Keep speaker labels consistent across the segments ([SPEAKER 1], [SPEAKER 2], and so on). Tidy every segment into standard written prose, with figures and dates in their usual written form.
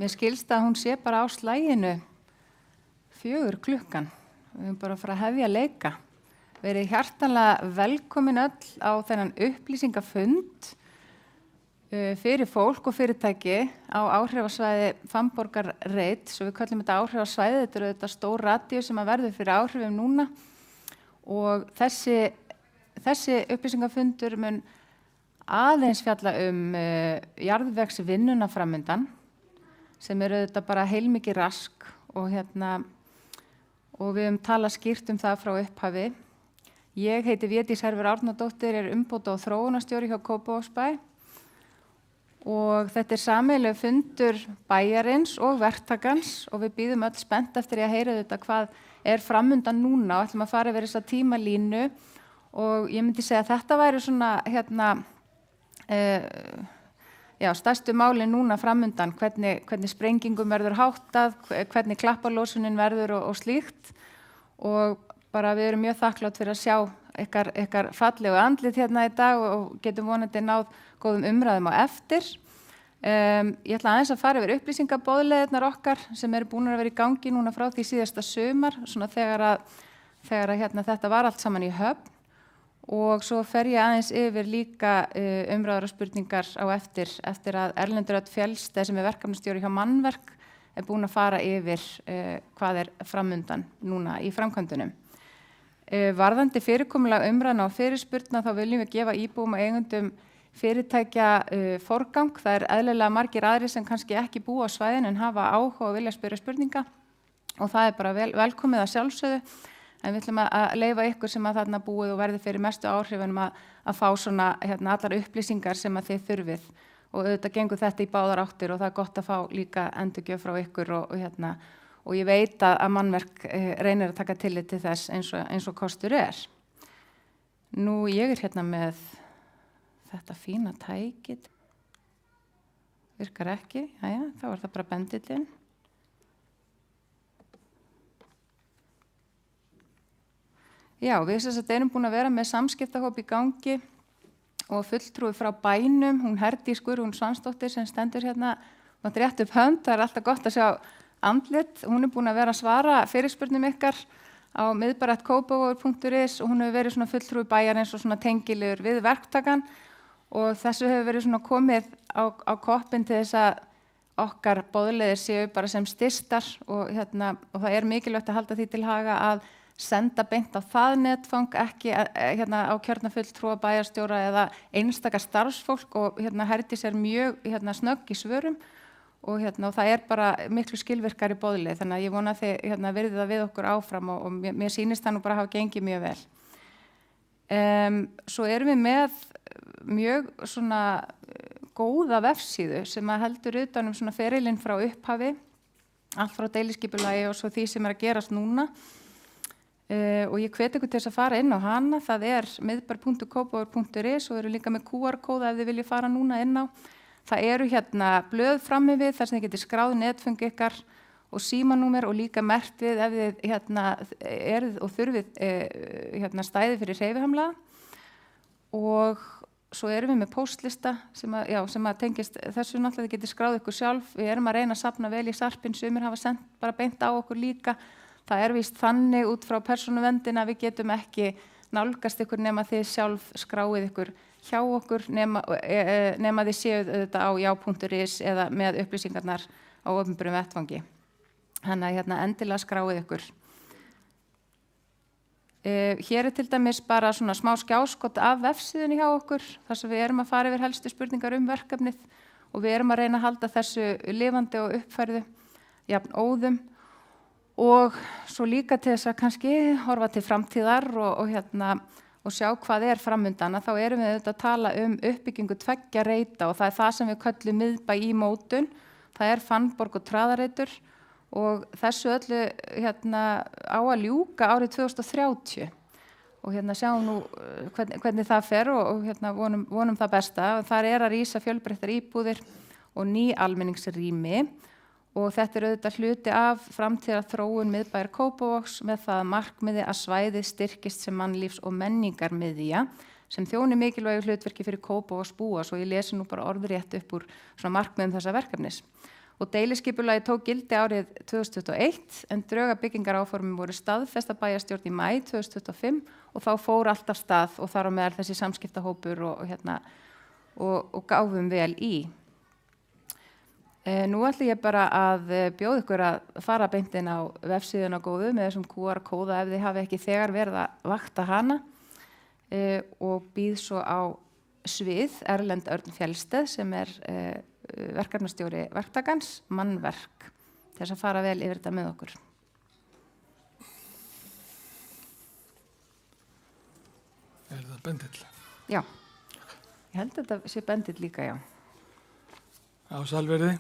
[SPEAKER 1] Mér skilst að hún sé bara á slaginu 4 klukkan. Við höfum bara að fara að hefja að leika. Verið hjartanlega velkomin öll á þennan upplýsingafund fyrir fólk og fyrirtæki á áhrifasvæði Fannborgarreit, svo við köllum þetta áhrifasvæði, þetta eru þetta stór radíu sem að verður fyrir áhrifum núna og þessi upplýsingafundur mun aðeins fjalla jarðvegsvinnuna framundan sem eru þetta bara heilmikið rask og við höfum talað skýrt það frá upphafi. Ég heiti Védís Herfur Árnadóttir, umbóta og þróunarstjóri hjá Kópavogsbæ og þetta sameiginlegur fundur bæjarins og verktakans og við bíðum öll spennt eftir að heyra þetta hvað framundan núna og ætlum að fara yfir þessa tímalínu og ég myndi segja að þetta væri svona stærstu málin núna framundan, hvernig sprengingum verður háttað, hvernig klappalósunin verður og slíkt og bara við erum mjög þakklátt fyrir að sjá ykkar fallegu andlit í dag og getum vonandi náð góðum umræðum á eftir. Ég ætla aðeins að fara yfir upplýsingaboðleiðirnar okkar sem eru búin að vera í gangi núna frá því síðasta sumar, svona þegar þetta var allt saman í höfn og svo fer ég aðeins yfir líka umræður og spurningar á eftir að Erlendur Örn Fjellsteð sem verkefnastjóri hjá Mannverk búin að fara yfir hvað framundan núna í framkvæmdunum. Varðandi fyrirkomulag umræðna og fyrirspurna þá viljum við gefa íbúum og eigendum fyrirtækja forgang. Það eðlilega margir aðrir sem kannski ekki búa á svæðinu en hafa áhuga og vilja spyrja spurninga og það bara velkomið að sjálfsögðu. En við ætlum að leyfa ykkur sem að þarna búið og verði fyrir mestu áhrifunum að fá svona allar upplýsingar sem að þið þurfið og auðvitað gengur þetta í báðar áttir og það gott að fá líka endurgjöf frá ykkur og ég veit að Mannverk reynir að taka tillit til þess eins og kostur Nú ég með þetta fína tækið, virkar ekki, jæja, þá það bara bendillinn. Já, við erum búin að vera með samskiptahóp í gangi og fulltrúi frá bænum, hún Herdís Guðrún Svansdóttir sem stendur rétt upp hönd, það alltaf gott að sjá andlit, hún búin að vera að svara fyrirspurnum ykkar á miðbæ@kópavogur.is og hún hefur verið svona fulltrúi bæjarins og svona tengilegur við verktakan og þessu hefur verið svona komið á koppinn til þess að okkar boðleiðir séu bara sem stystar og það mikilvægt að halda því til haga að senda beint á það netfang, ekki á kjörna fulltrúa bæjarstjóra eða einstaka starfsfólk og Herdís mjög snögg í svörum og það bara miklu skilvirkari boðleið þannig að ég vona að þið virðið það við okkur áfram og mér sýnist það nú bara hafa gengið mjög vel. Svo erum við með mjög svona góða vefsíðu sem að heldur utan svona ferilinn frá upphafi, allt frá deiliskipulagi og svo því sem að gerast núna. Og ég hvet ykkur til þess að fara inn á hana, það miðbær.kópavogur.is og eru líka með QR-kóða ef þið viljið fara núna inn á. Það eru blöð frammi við þar sem þið getið skráð netföng ykkar og símanúmer og líka merkt við ef þið eruð og þurfið stæði fyrir hreyfihamlaða og svo erum við með póstlista sem að tengist þessu náttúrulega þið getið skráð ykkur sjálf. Við erum að reyna að safna vel í sarpinn, sumir hafa sendt bara beint á okkur líka. Það víst þannig út frá persónuverndin að við getum ekki nálgast ykkur nema þið sjálf skráið ykkur hjá okkur nema þið séuð þetta á já.is eða með upplýsingarnar á opinberum vettvangi. Þannig að endilega skráið ykkur. Hér til dæmis bara svona smá skjáskot af vefsíðunni hjá okkur þar sem við erum að fara yfir helstu spurningar verkefnið og við erum að reyna að halda þessu lifandi og uppfærðu jafn óðum. Og svo líka til þess að kannski horfa til framtíðar og sjá hvað framundan, þá erum við að tala uppbyggingu 2 reita og það það sem við köllum miðbæ í mótun. Það Fannborg og Traðarreitur og þessu öllu á að ljúka árið 2030 og sjáum nú hvernig það fer og vonum það besta. Þar að rísa fjölbreyttar íbúðir og ný almenningsrými. Og þetta auðvitað hluti af framtíðar þróun miðbæjar Kópavogs með það markmiði að svæðið styrkist sem mannlífs- og menningarmiðja sem þjóni mikilvægu hlutverki fyrir Kópavogsbúa, svo ég lesi nú bara orðrétt upp úr svona markmiðum þessa verkefnis. og deiliskipulagið tók gildi árið 2021 en drög að byggingaráformum voru staðfest af bæjarstjórn í maí 2025 og þá fór allt af stað og þar á meðal þessi samskiptahópur og gáfum vel í. Nú ætla ég bara að bjóða ykkur að fara beint inn á vefsíðuna góðu með þessum QR-kóða ef þið hafi ekki þegar verið að vakta hana og býð svo á svið Erlend Örn Fjellsteð sem verkefnastjóri verktakans, mannverk, til þess að fara vel yfir þetta með okkur.
[SPEAKER 2] Það bendill?
[SPEAKER 1] Já, ég held að þetta sé bendill líka, já.
[SPEAKER 2] Á Salverði.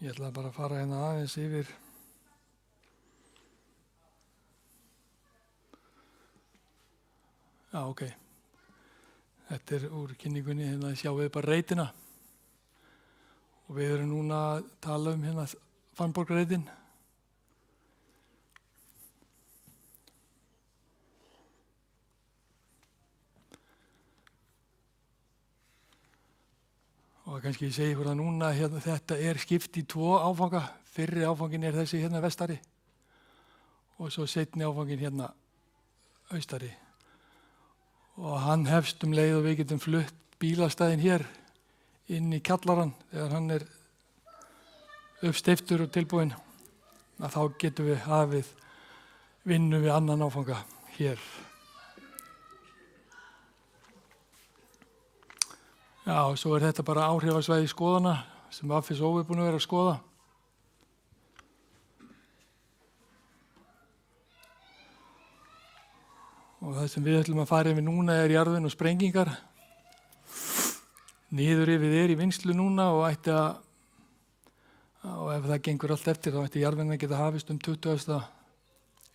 [SPEAKER 2] Ég ætla bara að fara hérna aðeins yfir Já, ok. Þetta úr kynningunni, hérna sjáum við bara reitina og við erum núna að tala hérna Fannborgarreitin. Og kannski ég segi fyrir það núna, hérna, þetta skipt í 2 áfanga. Fyrri áfangin þessi hérna vestari og svo seinni áfangin hérna austari. Og hann hefst leið og við getum flutt bílastæðin hér inn í kjallarann þegar hann uppsteyptur og tilbúinn. Þá getum við hafið vinnu við annan áfanga hér. Já, og svo þetta bara áhrifasvæði skoðana sem FSO búin að vera að skoða. Og það sem við ætlum að fara yfir núna jarðvinn og sprengingar. Niður yfir í vinnslu núna og og ef það gengur allt eftir þá ætti jarðvinn að geta hafist 20.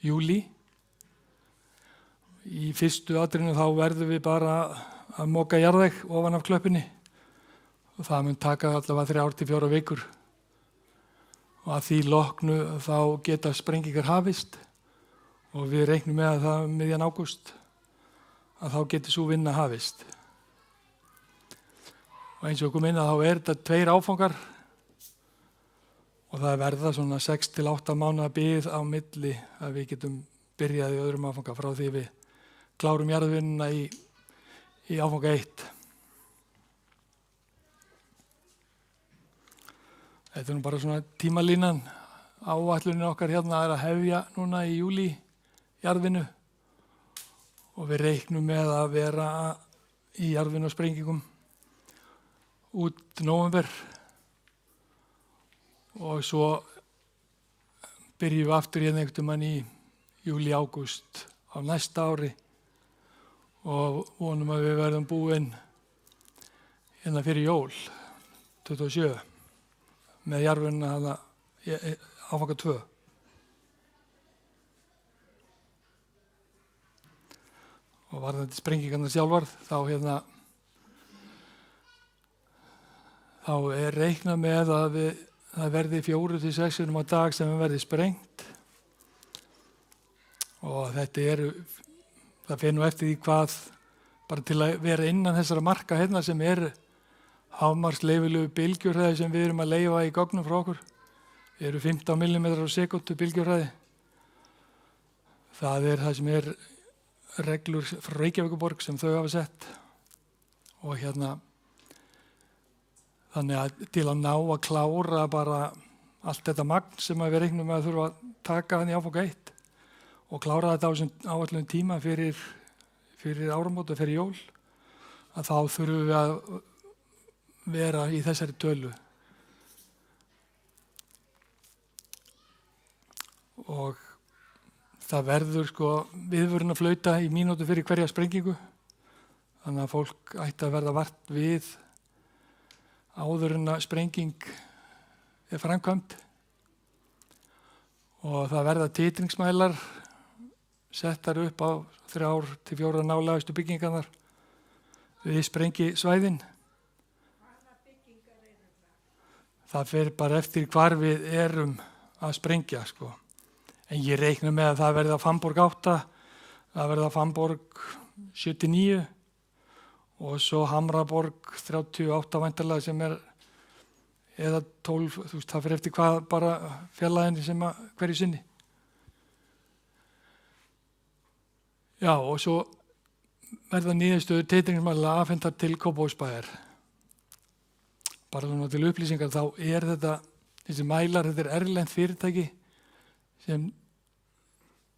[SPEAKER 2] júlí. Í fyrstu atriðinu þá verðum við bara að moka jarðveg ofan af klöppinni og það mun taka allavega 3 til 4 vikur. Og að því loknu þá geta sprengingar hafist. Og við reiknum með að það miðjan ágúst að þá getur svo vinna hafist. Og eins og kom inn að þá þetta 2 áfangar og það verða svona 6 til 8 mánaða bið á milli að við getum byrjað í öðrum áfanga frá því við klárum jarðvinnuna í áfanga 1. Þetta nú bara svona tímalínan. Áætlunin okkar hérna að hefja núna í júlí jarðvinnu og við reiknum með að vera í jarðvinnu og sprengingum út nóvember og svo byrjum við aftur hérna einhvern mann í júlí, ágúst á næsta ári og vonum að við verðum búin hérna fyrir jól 27 með jarðvinnuna áfanga 2. Og varðandi sprengingarnar sjálfar, þá reiknað með að það verði 4 til 6 á dag sem verði sprengt. Og það fer nú eftir því hvað, bara til að vera innan þessara marka hérna sem hámarksleyfilegu bylgjuhraði sem við erum að leyfa í gögnum frá okkur. Eru 15 mm á sekúndu bylgjuhraði. Það það sem reglur frá Reykjavíkurborg sem þau hafa sett og þannig að til að ná að klára bara allt þetta magn sem við reiknum með að þurfa að taka hann í áfanga 1 og klára þetta á þessum áætluðum tíma fyrir áramót og fyrir jól að þá þurfum við að vera í þessari tölu og það verður viðvörunarflauta í mínútu fyrir hverja sprengingu. Þannig að fólk ætti að verða vart við áður en að sprenging framkvæmd. Og það verða titringsmælar settar upp á 3 til 4 nálægustu byggingarnar við sprengisvæðin.
[SPEAKER 3] Hvaða byggingar eru það?
[SPEAKER 2] Það fer bara eftir hvar við erum að sprengja, En ég reikna með að það verði á Fannborg 8, það verði á Fannborg 79 og svo Hamraborg 38 væntanlega sem eða 12, þú veist, það fyrir eftir hvað bara fjarlæðinni sem að hverju sinni. Já, og svo verða niðurstöður titringarmæla afhentar til Kópavogsbæjar. Bara svona til upplýsingar þá þessi mælar, þetta er erlent fyrirtæki sem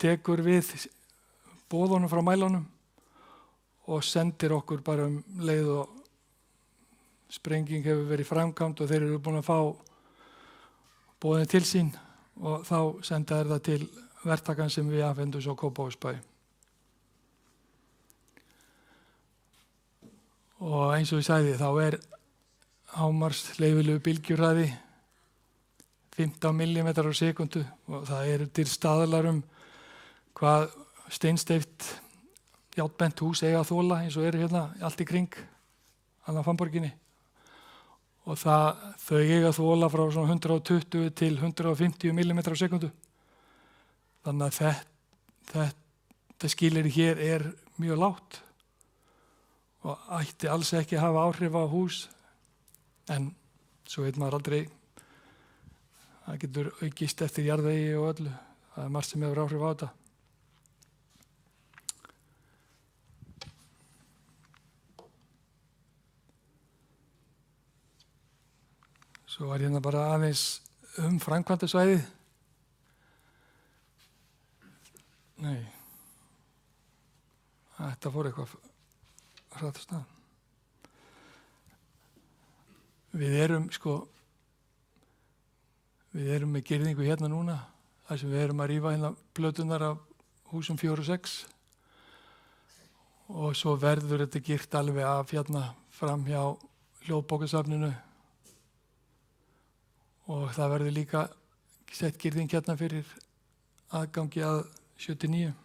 [SPEAKER 2] tekur við boðunum frá mælunum og sendir okkur bara leið og sprenging hefur verið framkvæmd og þeir eru búin að fá boðin til sín og þá senda þeir það til verktakan sem við afhendum svo Kópavogsbæ. Og eins og ég sagði þá hámars leyfilegu bylgjurhraði 15 mm á sekundu og það eru til staðlar hvað steinsteypt járnbent hús eiga að þola eins og eru hérna allt í kring á Fannborginni. Og þau eiga að þola frá svona 120 til 150 mm á sekundu. Þannig að þetta skilyrði hér mjög lágt og ætti alls ekki að hafa áhrif á hús, en svo veit maður aldrei, það getur aukist eftir jarðvegi og öllu, það er margt sem hefur áhrif á þetta. Svo var hérna bara aðeins framkvæmdasvæðið. Nei, þetta fór eitthvað hratt af stað. Við erum með girðingu hérna núna, þar sem við erum að rífa hérna plötunar af húsum 4 og 6 og svo verður þetta girt alveg af hérna fram hjá hljóðbókasafninu og það verður líka sett girðing hérna fyrir aðgangi að 79.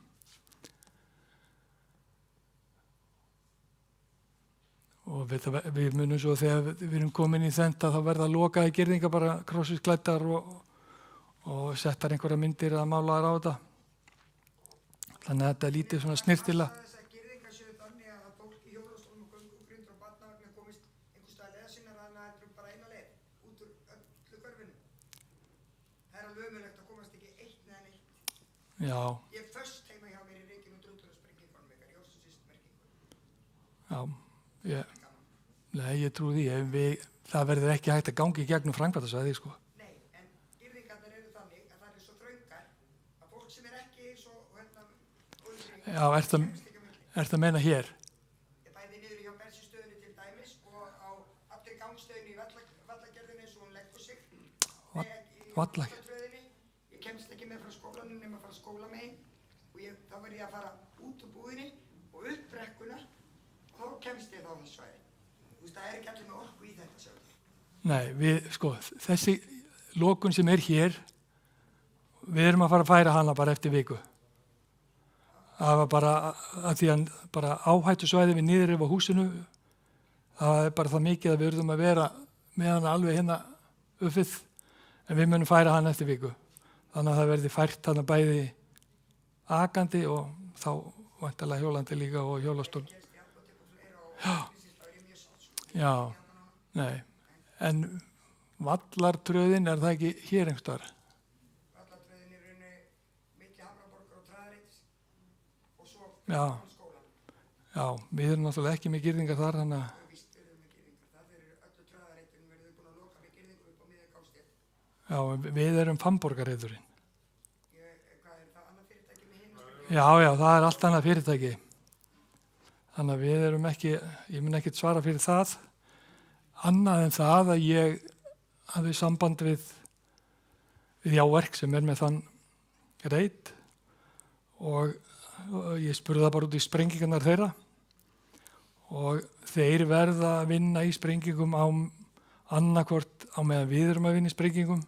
[SPEAKER 2] Og við munum svo þegar við erum komin í þetta þá verða lokaði girðingar bara krossisklæddar og settar einhverja myndir að málaðar á þetta. Þannig að þetta er lítið svona snirtilega.
[SPEAKER 4] Þessar girðingar séu þannig að fólk í hjólastólum og göngugrindur og barnavagnar komist einhvers staðar leið sinnar þannig að þetta er bara eina leið út úr öllu hverfinu. Það er alveg ömurlegt að komast ekki eitt neðan eitt.
[SPEAKER 2] Já.
[SPEAKER 4] Ég föst heima hjá mér í Reykjavík og drúturasprenging frá mér í Ósasýst merkingu.
[SPEAKER 2] Já, ég trúi því. Það verður ekki hægt að gangi í gegnum framkvæmdasvæði, sko.
[SPEAKER 4] Nei, en girðingarnar eru þannig að það eru svo þröngar að fólk sem er ekki svo
[SPEAKER 2] Já, ertu að meina hér?
[SPEAKER 4] Bæði niður hjá bensinstöðinni til dæmis og á allri gangstöðinni í vallagerðinni eins og hún leggur sig.
[SPEAKER 2] Vallagerðinni?
[SPEAKER 4] Ég kemst ekki með frá skólanum nema að fara skóla megin og þá verð ég að fara út úr búðinni og upp brekkuna og þá kemst ég þá þessu svæði. Þú veist, það er ekki allir með orku í þetta sjálf.
[SPEAKER 2] Nei, þessi lokun sem er hér, við erum að fara að færa hana bara eftir viku. Það var bara að því að bara áhættusvæði við niður yfir húsinu, það er bara það mikið að við verðum að vera með hana alveg hérna uppið, en við munum færa hana eftir viku. Þannig að það verði fært hana bæði akandi og þá væntanlega hjólandi líka og hjólastól. Já, nei, en vallartröðin er það ekki hér einhverstaðar?
[SPEAKER 4] Vallartröðin er raunni milli Hamraborgar og Traðareitis og svo skólan.
[SPEAKER 2] Já, við erum náttúrulega ekki með girðingar þar, þannig að...
[SPEAKER 4] Víst erum við með girðingar, það fyrir öllu Traðareitin verður búin að loka með girðingu upp á miðja Gásteinn.
[SPEAKER 2] Já, við erum Fannborgarreiturinn.
[SPEAKER 4] Hvað er það, annað fyrirtæki með hinn?
[SPEAKER 2] Já, það er allt annað fyrirtæki. Þannig að við erum ekki, ég mun ekki svara fyrir það, annað en það að ég hafði samband við Jáverk sem er með þann reit og ég spurði það bara út í sprengingarnar þeirra og þeir verða að vinna í sprengingum á annarkvort á meðan við erum að vinna í sprengingum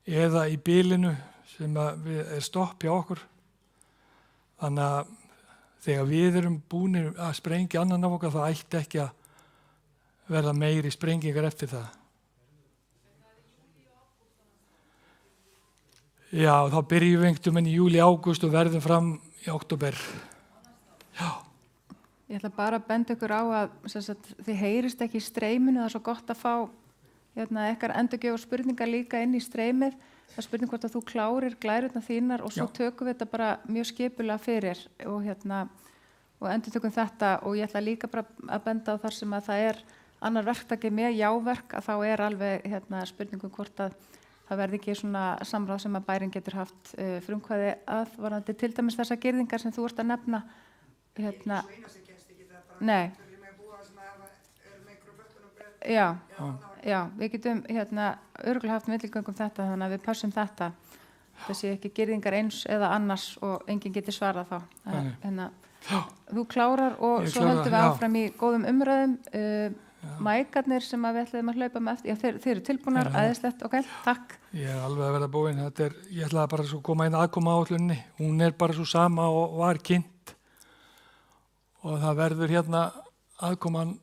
[SPEAKER 2] eða í bilinu sem er stopp hjá okkur. Þannig að þegar við erum búinir að sprengja annan af okkar, það ætti ekki að verða meiri sprengingar eftir það. Já, þá byrjum við einhvern veginn í júli, ágúst og verðum fram í október. Já.
[SPEAKER 1] Ég ætla bara að benda ykkur á að þið heyrist ekki í streyminu, það er svo gott að fá ekkar endurgjöf og spurningar líka inn í streymið. Það er spurning hvort að þú klárir glærurnar þínar og svo tökum við þetta bara mjög skipulega fyrir og og endurtökum þetta og ég ætla líka bara að benda á þar sem að það er annar verktaki með jáverk að þá er alveg spurningum hvort að það verði ekki svona samráð sem að bærin getur haft frumkvæði að varðandi til dæmis þessar girðingar sem þú ert að nefna.
[SPEAKER 4] Svo eina sem kennst ekki það bara
[SPEAKER 1] Nei.
[SPEAKER 4] fyrir með búa sem er með einhverjum föllunum breið.
[SPEAKER 1] Já, við getum örugglega haft milligöngum þetta þannig að við passum þetta. Það sé ekki girðingar eins eða annars og enginn getur svarað þá. Þú klárar og
[SPEAKER 2] Ég
[SPEAKER 1] svo
[SPEAKER 2] klára,
[SPEAKER 1] höldum við
[SPEAKER 2] já.
[SPEAKER 1] áfram í góðum umræðum. Mækarnir sem að við ætlaðum að hlaupa með eftir, þeir eru tilbúnar, æðislegt, ok, takk.
[SPEAKER 2] Ég er alveg að verða búinn. Ég ætlaði bara svo að koma inn aðkoma áætlunni. Hún er bara svo sama og var kynnt og það verður aðkoman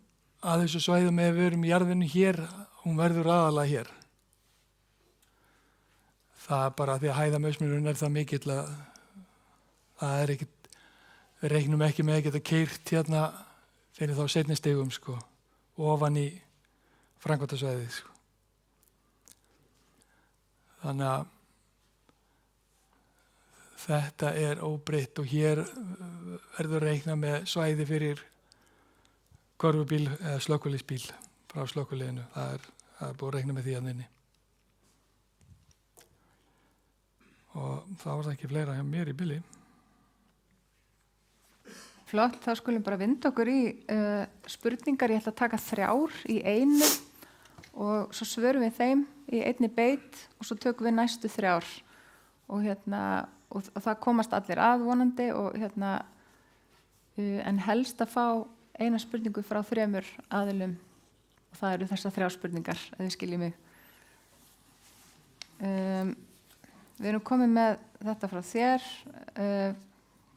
[SPEAKER 2] að þessu svæðum ef við erum í jarðinu hér, hún verður aðalega hér. Það er bara því að hæðamösmunurinn er það mikill að það er ekkit, við reiknum ekki með að geta keyrt fyrir þá seinni stigum sko, ofan í framkvæmdasvæðið sko. Þannig að þetta er óbreytt og hér verður reikna með svæði fyrir körfubíl eða slökkviliðsbíl frá slökkviliðinu. Það er búið að reikna með því að inni. Og það var það ekki fleira hjá mér í bili.
[SPEAKER 1] Flott, þá skulum bara vinda okkur í spurningar. Ég ætla að taka 3 í einu og svo svörum við þeim í einni beit og svo tökum við næstu 3. Og og það komast allir að vonandi og en helst að fá eina spurningu frá 3 aðilum og það eru þessar 3 spurningar, ef þið skiljið mig. Við erum komið með þetta frá þér.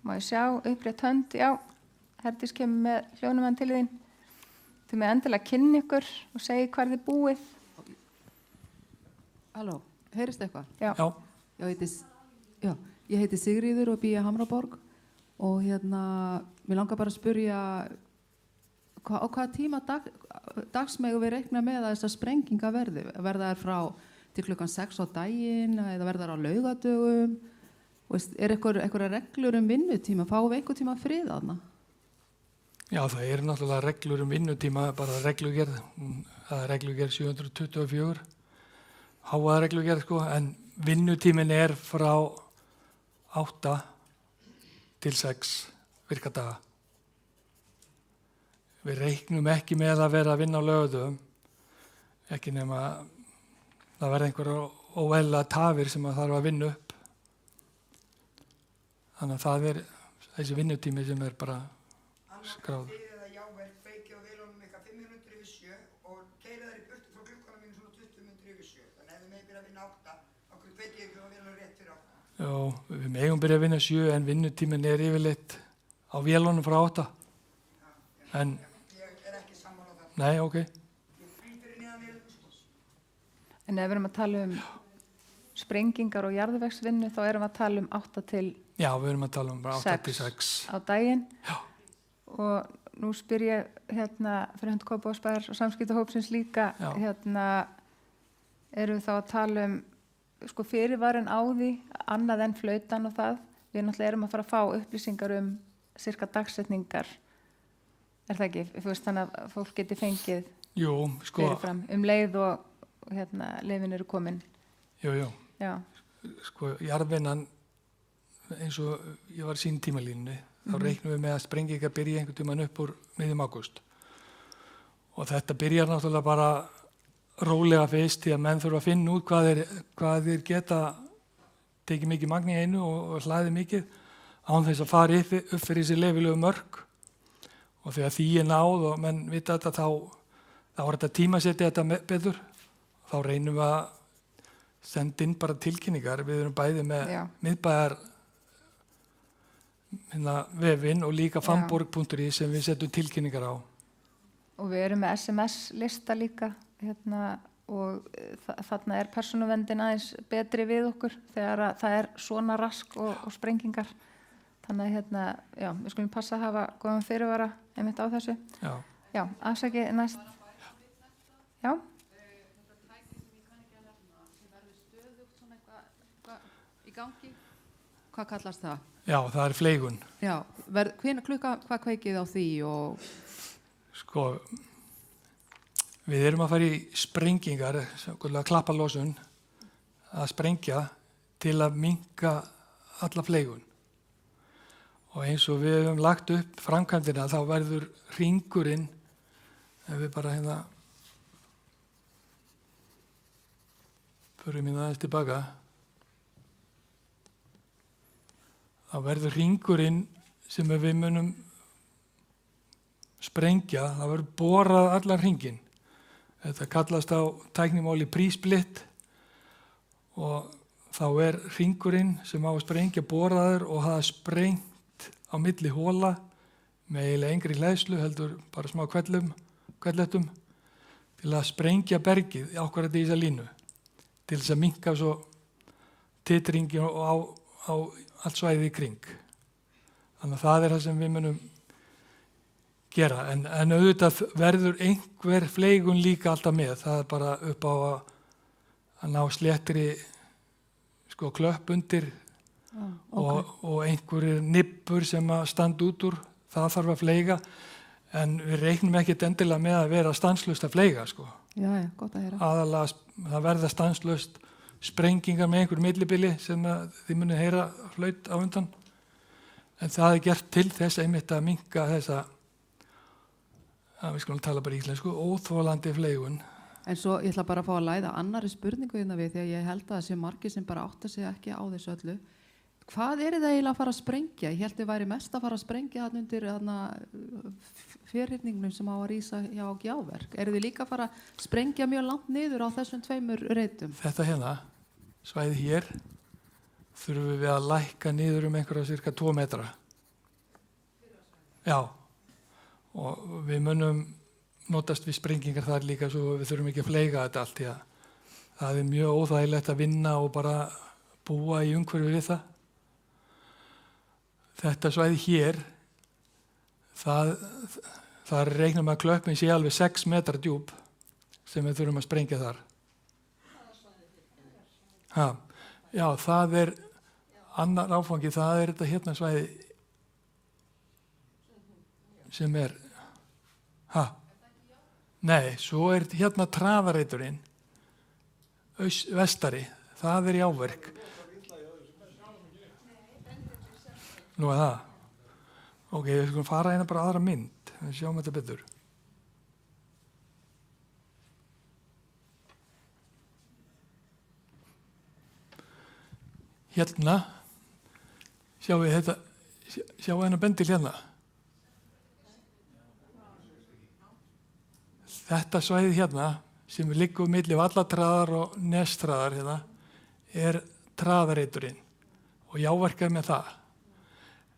[SPEAKER 1] Má ég sjá, upprétt hönd, já. Herdís kemur með hljónumann til þín. Þið með endilega kynni ykkur og segi hvar þið búið.
[SPEAKER 5] Halló, heyrist eitthvað?
[SPEAKER 1] Já.
[SPEAKER 5] Já, ég heiti Sigríður og bý í Hamraborg og mér langar bara að spyrja á hvaða tíma dags megum við reikna með að þessar sprengingar verði? Verða þær frá til klukkan 6 á daginn eða verða þær á laugadögum? Er eitthvað reglur vinnutíma? Fáum við einhver tíma frið þarna?
[SPEAKER 2] Já, það eru náttúrulega reglur vinnutíma, bara reglugerð. Það er reglugerð 724, háaða reglugerð sko, en vinnutíminn er frá 8 til 6 virkadaga. Við reiknum ekki með að vera að vinna á laugardögum, ekki nema það verða einhverjar óeðlilegar tafir sem að þarf að vinna upp. Þannig að það er þessi vinnutími sem er bara skráð.
[SPEAKER 4] Þið eða jáverk kveikið á vélunum eitthvað 5 minútur yfir 7 og keyrið þær í burtu frá klukkanum mínu svona 20 minútur yfir 7. Þannig ef þið megið byrja að vinna 8, þá kveikið ykkur á vélunum rétt fyrir 8.
[SPEAKER 2] Já, við megum byrja að vinna 7 en vinnutíminn er yfirleitt á vélunum frá 8. En,
[SPEAKER 4] Ég er ekki sammála það.
[SPEAKER 2] nei, ok.
[SPEAKER 4] Ég flý fyrir neðan vélunum sko.
[SPEAKER 1] En ef við erum að tala sprengingar og jarðvegsvinnu þá erum við að tala 8 til
[SPEAKER 2] Já, við erum að tala bara 8 til 6.
[SPEAKER 1] á daginn.
[SPEAKER 2] Já.
[SPEAKER 1] Og nú spyr ég fyrir hönd Kópavogsbæjar og samskiptahópsins líka,
[SPEAKER 2] Já.
[SPEAKER 1] erum við þá að tala sko fyrirvarin á því, annað en flautan og það. Við náttúrulega erum að fara að fá upplýsingar sirka dagsetningar. Er það ekki? Þú veist þannig að fólk geti fengið
[SPEAKER 2] Jú, sko,
[SPEAKER 1] fyrirfram leið og leyfin eru komin.
[SPEAKER 2] jú.
[SPEAKER 1] Já,
[SPEAKER 2] Sko, jarðvinnan, eins og ég var sín tímalínunni, þá reiknum við með að sprengingar byrja einhvern tímann upp úr miðjum ágúst. Og þetta byrjar náttúrulega bara rólega fyrst því að menn þurfa að finna út hvað þeir geta tekið mikið magn í einu og hlaðið mikið án þess að fara upp fyrir þessi leyfilegu mörk. Og þegar því er náð og menn vita þetta þá er þetta tímasetja þetta betur. Þá reynum við að senda inn bara tilkynningar. Við erum bæði með miðbæjar vefinn og líka famborg.is sem við setjum tilkynningar á.
[SPEAKER 1] og við erum með SMS-lista líka og þarna er persónuverndin aðeins betri við okkur þegar það er svona rask og sprengingar. Þannig að já, við skulum passa að hafa góðan fyrirvara einmitt á þessu.
[SPEAKER 2] Já.
[SPEAKER 1] Já, afsakið næst. Já.
[SPEAKER 5] í gangi? Hvað kallast það?
[SPEAKER 2] Já, það er fleigun.
[SPEAKER 5] Já, hvað kveikið á því og...
[SPEAKER 2] Sko, við erum að fara í sprengingar, klappalósun, að sprengja til að minnka alla fleigun. Og eins og við höfum lagt upp framkvæmdina þá verður hringurinn, ef við bara hérna förum aðeins tilbaka, þá verður hringurinn sem við munum sprengja, það verður borað allan hringinn. Þetta kallast á tæknimáli prísplitt og þá er hringurinn sem á að sprengja boraður og það er sprengt á milli hóla með eiginlega engri hleðslu, heldur bara smá kvellettum til að sprengja bergið ákvarðat í þessa línu til þess að minnka svo titringi á allt svæðið í kring. Þannig að það er það sem við munum gera, en auðvitað verður einhver fleigun líka alltaf með, það er bara upp á að ná sléttri klöpp undir og einhverjir nibbur sem að standa út úr, það þarf að fleiga, en við reiknum ekkert endilega með að vera stanslaust að fleiga.
[SPEAKER 5] Já, gott að heyra.
[SPEAKER 2] Aðalega það verða stanslaust sprengingar með einhverjum millibili sem þið munið heyra flaut á undan, en það er gert til þess einmitt að minnka þessa, við skulum tala bara íslensku, óþolandi fleigun.
[SPEAKER 5] En svo ég ætla bara að fá að læða annarri spurningu hérna við, því að ég held að það sé margir sem bara átta sig ekki á þessu öllu. Hvað er það eiginlega að fara að sprengja? Ég held að væri mest að fara að sprengja þarna undir fjörhyrningnum sem á að rísa hjá Gjáverk. Eru þið líka að fara að sprengja mjög langt niður á þessum 2 reitum?
[SPEAKER 2] Þetta hérna, svæði hér, þurfum við að lækka niður einhverja cirka 2 metra. Já, og við munum notast við sprengingar þar líka svo við þurfum ekki að fleiga þetta allt, því að það er mjög óþægilegt að vinna og bara búa í umhverfi við það. Þetta svæði hér, það er reiknum að klöppin sé alveg 6 metra djúp sem við þurfum að sprengja þar. Já, það er annar áfangi, það er þetta hérna svæði sem er, nei, svo er hérna traðareiturinn, vestari, það er Jáverk. Nú er það. Ok, við skulum fara hérna bara aðra mynd, við sjáum þetta betur. Hérna, sjáum við þetta, sjáum við hérna bendil hérna. Þetta svæði hérna, sem við liggum milli vallatraðar og nestraðar hérna, er traðareiturinn og Jáverk er með það.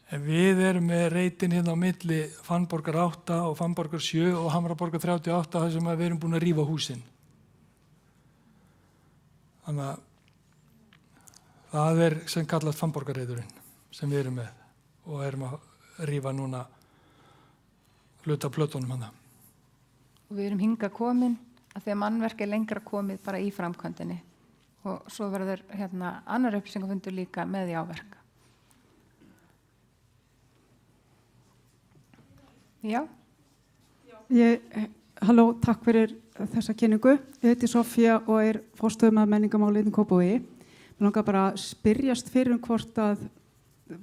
[SPEAKER 2] En við erum með reitin hérna á milli Fannborgar 8 og Fannborgar 7 og Hamraborgar 38 þar sem við erum búin að rífa húsin. Þannig að það er sem kallast Fannborgarreiturinn sem við erum með og erum að rífa núna hluta af plötunum hana.
[SPEAKER 1] Og við erum hingað komin að því að mannverk er lengra komið bara í framkvæmdinni og svo verður hérna annar upplýsingafundur líka með Jáverk. Já.
[SPEAKER 6] Halló, takk fyrir þessa kynningu. Ég heiti Sofía og er forstöðumaður menningarmála í Kópavogi. Mér langar bara að spyrjast fyrir hvort að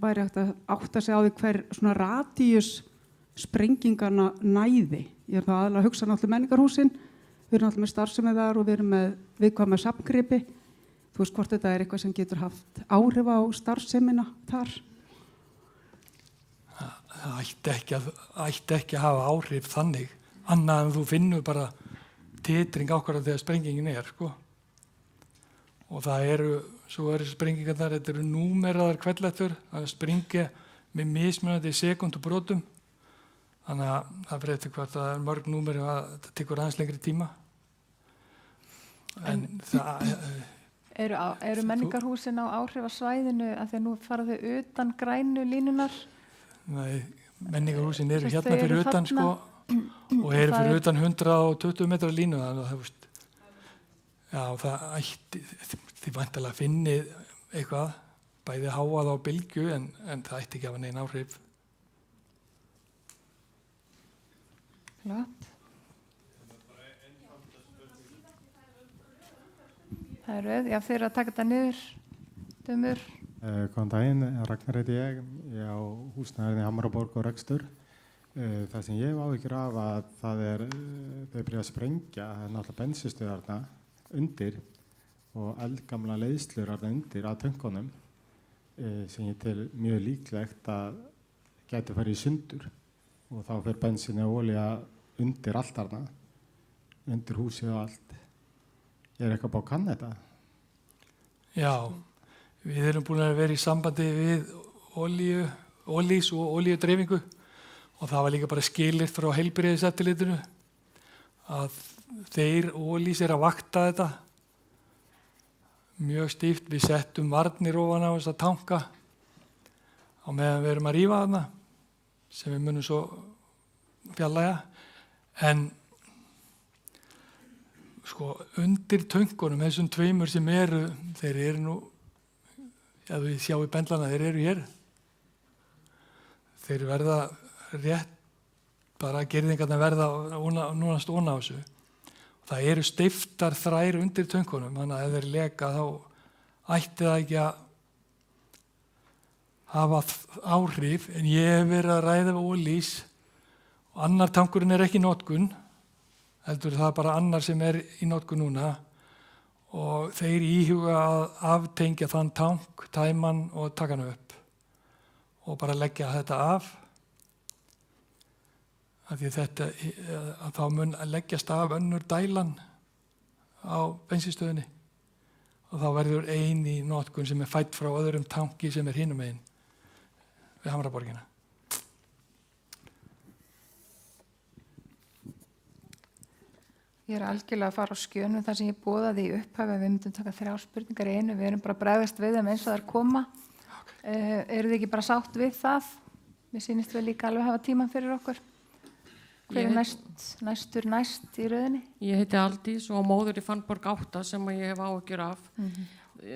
[SPEAKER 6] væri hægt að átta sig á því hver svona radíus sprengingarna næði. Ég er það aðalega að hugsa náttúrulega menningarhúsin. Við erum náttúrulega með starfsemi þar og við erum með viðkvæma safngripi. Þú veist hvort þetta er eitthvað sem getur haft áhrif á starfsemina þar?
[SPEAKER 2] Það ætti ekki að hafa áhrif þannig, annað en þú finnur bara titring ákvarðan þegar sprengingin er, Og svo eru sprengingar þar, þetta eru númeraðar kvellettur, það sprengja með mismunandi sekundubrotum, þannig að það fyrir eftir hvað það er mörg númeri og það tekur aðeins lengri tíma. En það...
[SPEAKER 1] Eru menningarhúsin á áhrifasvæðinu að þegar nú fara þau utan grænu línunar?
[SPEAKER 2] Nei, menningarhúsin eru hérna fyrir utan og eru fyrir utan 120 metra línu, þannig að það þið væntanlega finnið eitthvað, bæði háað á bylgju en það ætti ekki að hafa neina áhrif.
[SPEAKER 1] Flott. Það er auð, já, þeir eru að taka þetta niður, dömur.
[SPEAKER 7] Góðan daginn, Ragnar heiti ég á húsnæðinni Hamraborg og Rekstur. Það sem ég hef áhyggjur af að það þau byrja að sprengja, það er náttúrulega bensinstöðarna undir og eldgamla leiðslur þarna undir að tönkunum sem ég tel mjög líklegt að gæti farið í sundur og þá fer bensinni og olía undir allt þarna, undir húsið og allt. Er eitthvað búið að kanna þetta?
[SPEAKER 2] Já, við erum búin að vera í sambandi við olís og olíudreifingu og það var líka bara skilyrt frá heilbrigðiseftirlitinu að þeir olís að vakta þetta mjög stíft. Við settum varnir ofan á þessa tanka á meðan við erum að rífa þarna sem við munum svo fjarlæga. En sko undir tönkunum, þessum tveimur sem eru, þeir eru nú, ef við sjáum í bendlana, þeir eru hér. Þeir verða rétt, bara gerðingarna verða núnast ofan á þessu. Það eru steyptar þrær undir tönkunum, þannig að ef þeir leka þá ætti það ekki að hafa áhrif, en ég hef verið að ræða við olís og annar tankurinn er ekki í notkun, heldur það er bara annar sem er í notkun núna og þeir íhuga að aftengja þann tank, tæman og taka hann upp og bara leggja þetta af. Af því að þá mun að leggjast af önnur dælan á bensinstöðinni og þá verður ein í notkun sem er fædd frá öðrum tanki sem er hinum megin við Hamraborgina.
[SPEAKER 1] Ég er algjörlega að fara á skjön þar sem ég boðaði í upphafi að við myndum taka 3 spurningar í einu. Við erum bara að bregðast við þeim eins og þær koma. Eru þið ekki bara sátt við það? Mér sýnist við líka alveg hafa tíma fyrir okkur. Hver er næstur næst í röðinni?
[SPEAKER 8] Ég heiti Aldís og móður í Fannborg 8 sem ég hef áhyggjur af.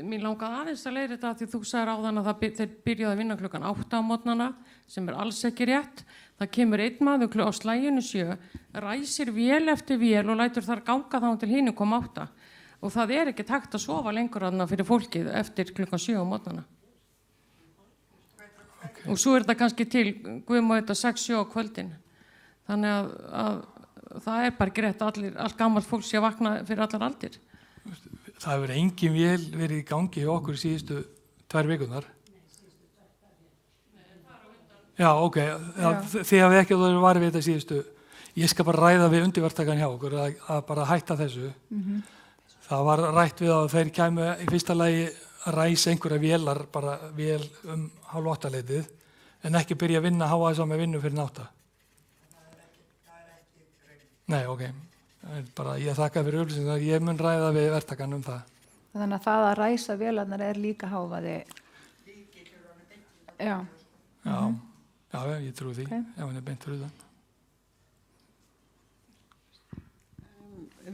[SPEAKER 8] Mér langaði aðeins að leiða þetta því þú sagðir áðan að þeir byrjaði að vinna klukkan 8 á morgnana sem er alls ekki rétt. Það kemur einn maður á slaginu 7, ræsir vél eftir vél og lætur þar ganga þá til hinu kom 8. Og það er ekki hægt að sofa lengur þarna fyrir fólkið eftir klukkan 7 á morgnana. Okay. Og svo er þetta kannski til guðmá þetta 6-7 á kvöldin. Þannig að það er bara greitt allt gammalt fólk sé að vakna fyrir allar aldir.
[SPEAKER 2] Það hefur engin vél verið í gangi hjá okkur síðustu 2 vikurnar. Já, ok. Þið hafið ekki að varið við þetta síðustu. Ég skal bara ræða við undirverktakan hjá okkur að bara hætta þessu. Það var rætt við að þeir kæmu í fyrsta lagi að ræsa einhverja vélar, bara vél 7:30 en ekki byrja að vinna háa með vinnu fyrir 8. Nei, ok. Bara, ég þakka fyrir upplýsingar, ég mun ræða við verktakan það.
[SPEAKER 1] Þannig að það að ræsa vélarnar er líka hávaði. Já. Já, ég trúi því, ef hann er beint fyrir það.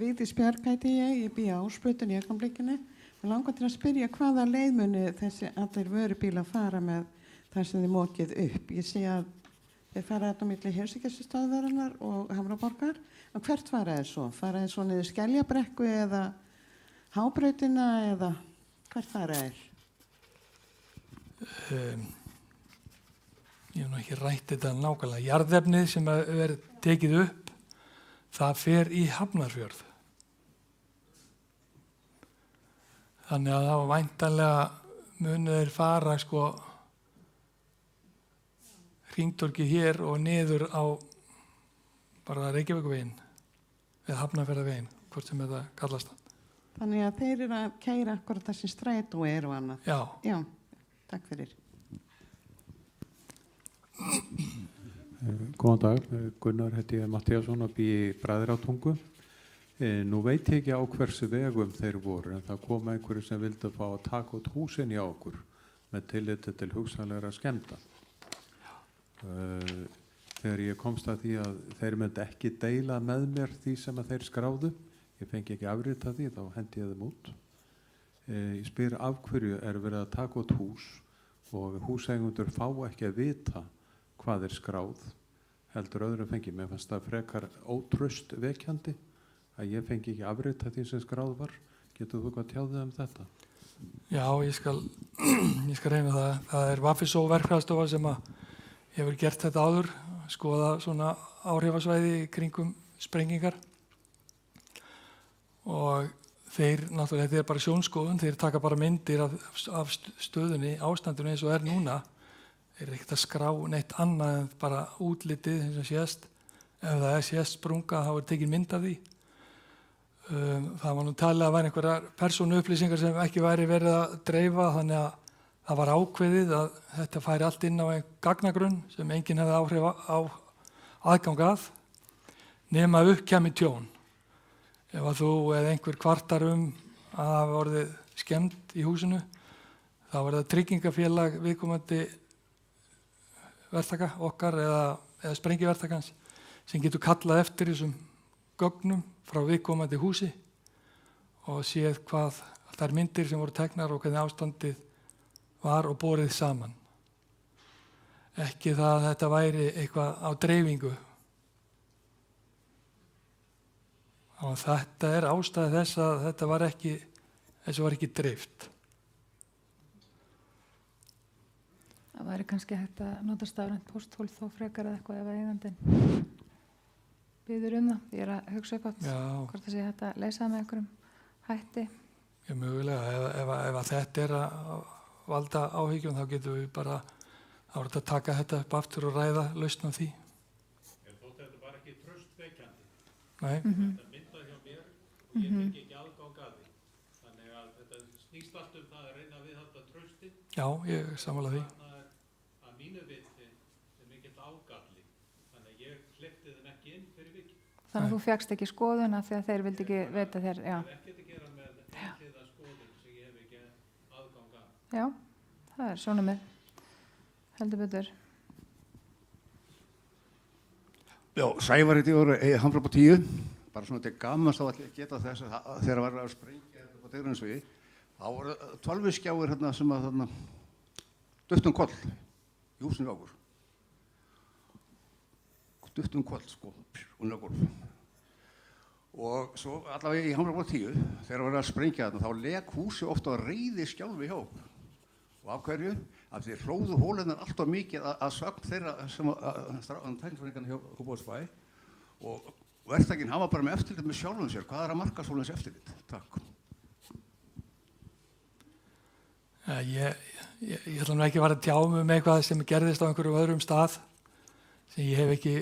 [SPEAKER 3] Vigdís Björg heiti ég bý á Ásbrautinni í Augnablikinu. Mig langar til að spyrja hvaða leið muni þessi allir vörubílar fara með þar sem þið mókið upp. Ég sé að þeir fara þetta á milli heilsugæslustöðvarinnar og Hamraborgar. En hvert fara þeir svo? Fara þeir svo niður Skeljabrekku eða Hábrautina eða hvert fara þeir?
[SPEAKER 2] Ég hef nú ekki rætt þetta nákvæmlega. Jarðefnið sem er tekið upp, það fer í Hafnarfjörð. Þannig að það var væntanlega munu þeir fara hringtorkið hér og niður á bara Reykjavíkurveginn eða Hafnarfjarðarveginn, hvort sem þetta kallast það.
[SPEAKER 3] Þannig að þeir eru að keyra akkurat þessi strætó og annað.
[SPEAKER 2] Já.
[SPEAKER 3] Já, takk fyrir.
[SPEAKER 9] Góðan dag, Gunnar heiti ég Mattíasson og bý í Bræðratungu. Nú veit ég ekki á hversu vegum þeir voru, en það kom einhverju sem vildi fá að taka út húsin í okkur með tilliti til hugsanlegra skemmta. Þegar ég komst að því að þeir myndi ekki deila með mér því sem að þeir skráðu, ég fengi ekki afrit af því, þá hendi ég þeim út. Ég spyr af hverju er verið að taka út hús og húseigundur fá ekki að vita hvað er skráð, heldur öðrum fengi. Mér fannst það frekar ótraust vekjandi að ég fengi ekki afrita því sem skráð var. Getur þú hvað tjáðið um þetta?
[SPEAKER 2] Já, ég skal reyna það. Það er Vafisó verkfræðstofa sem hefur gert þetta áður, skoða svona áhrifasvæði kringum sprengingar. Og þeir, náttúrulega, þetta er bara sjónskoðun, þeir taka bara myndir af stöðunni, ástandinu eins og er núna. Þeir eru ekkert að skrá neitt annað en bara útlitið eins og sést. Ef það er sést sprunga, þá er tekin mynd af því. Það var nú talið að væri einhverjar persónuupplýsingar sem ekki væri verið að dreifa, þannig að það var ákveðið að þetta færi allt inn á einn gagnagrunn sem enginn hefði áhrif á aðgang að, nema upp kæmi tjón. Ef að þú eða einhver kvartar að hafa orðið skemmt í húsinu, þá er það tryggingafélag viðkomandi verktaka okkar eða sprengiverktakans sem getur kallað eftir þessum gögnum frá viðkomandi húsi og séð hvað þær myndir sem voru teknar og hvernig ástandið var og borið saman. Ekki það að þetta væri eitthvað á dreifingu. Og þetta er ástæða þess að þetta var ekki dreift.
[SPEAKER 1] Það væri kannski hægt að nota stafrænt pósthólf þó frekar eða eitthvað ef eigandinn biður það. Ég er að hugsa upp átt hvort það sé hægt að leysa það með einhverjum hætti.
[SPEAKER 2] Já, mögulega. Ef að þetta er að valda áhyggjum, þá getum við bara að taka þetta upp aftur og ræða lausn á því.
[SPEAKER 9] En þótt þetta var ekki traustvekjandi.
[SPEAKER 2] Nei.
[SPEAKER 9] Þetta myndað hjá mér og ég fengi ekki aðgang að því. Þannig að þetta snýst allt það að reyna að viðhalda trausti.
[SPEAKER 2] Já, ég sammála því.
[SPEAKER 9] Að mínu viti er mikill ágalli. Þannig að ég hleypti þeim ekki inn fyrir vikið.
[SPEAKER 1] Þannig að þú fékkst ekki skoðun af því að þeir vildi ekki veita þér, já.
[SPEAKER 9] Það er ekkert að gera með einhliða skoðun sem ég hef ekki aðgang að.
[SPEAKER 1] Já, það er svona með, heldur betur.
[SPEAKER 10] Já, Sævar heiti ég Hamrabór 10, bara svona til gamast á að geta þess að þegar var að sprengja upp á Digranesvegi, þá voru 12 skjáir hérna sem að þarna duttum koll í húsinu okkur. Duttum koll, sko, og nöggur. Og svo allavega í Hamrabór 10, þegar var að sprengja þarna, þá lek húsi ofta á reiði skjálfi hjá okkur. Og af hverju? Af því hlóðu hólunar alltaf mikið að sögn þeirra sem tæknifræðingarna hjá Kópavogsbæ og verktakinn hafa bara með eftirlit með sjálfum sér. Hvað er að marka svoleiðis eftirlit? Takk.
[SPEAKER 2] Ja, ég ætla nú ekki að fara að tjá mig um eitthvað sem gerðist á einhverjum öðrum stað sem ég hef ekki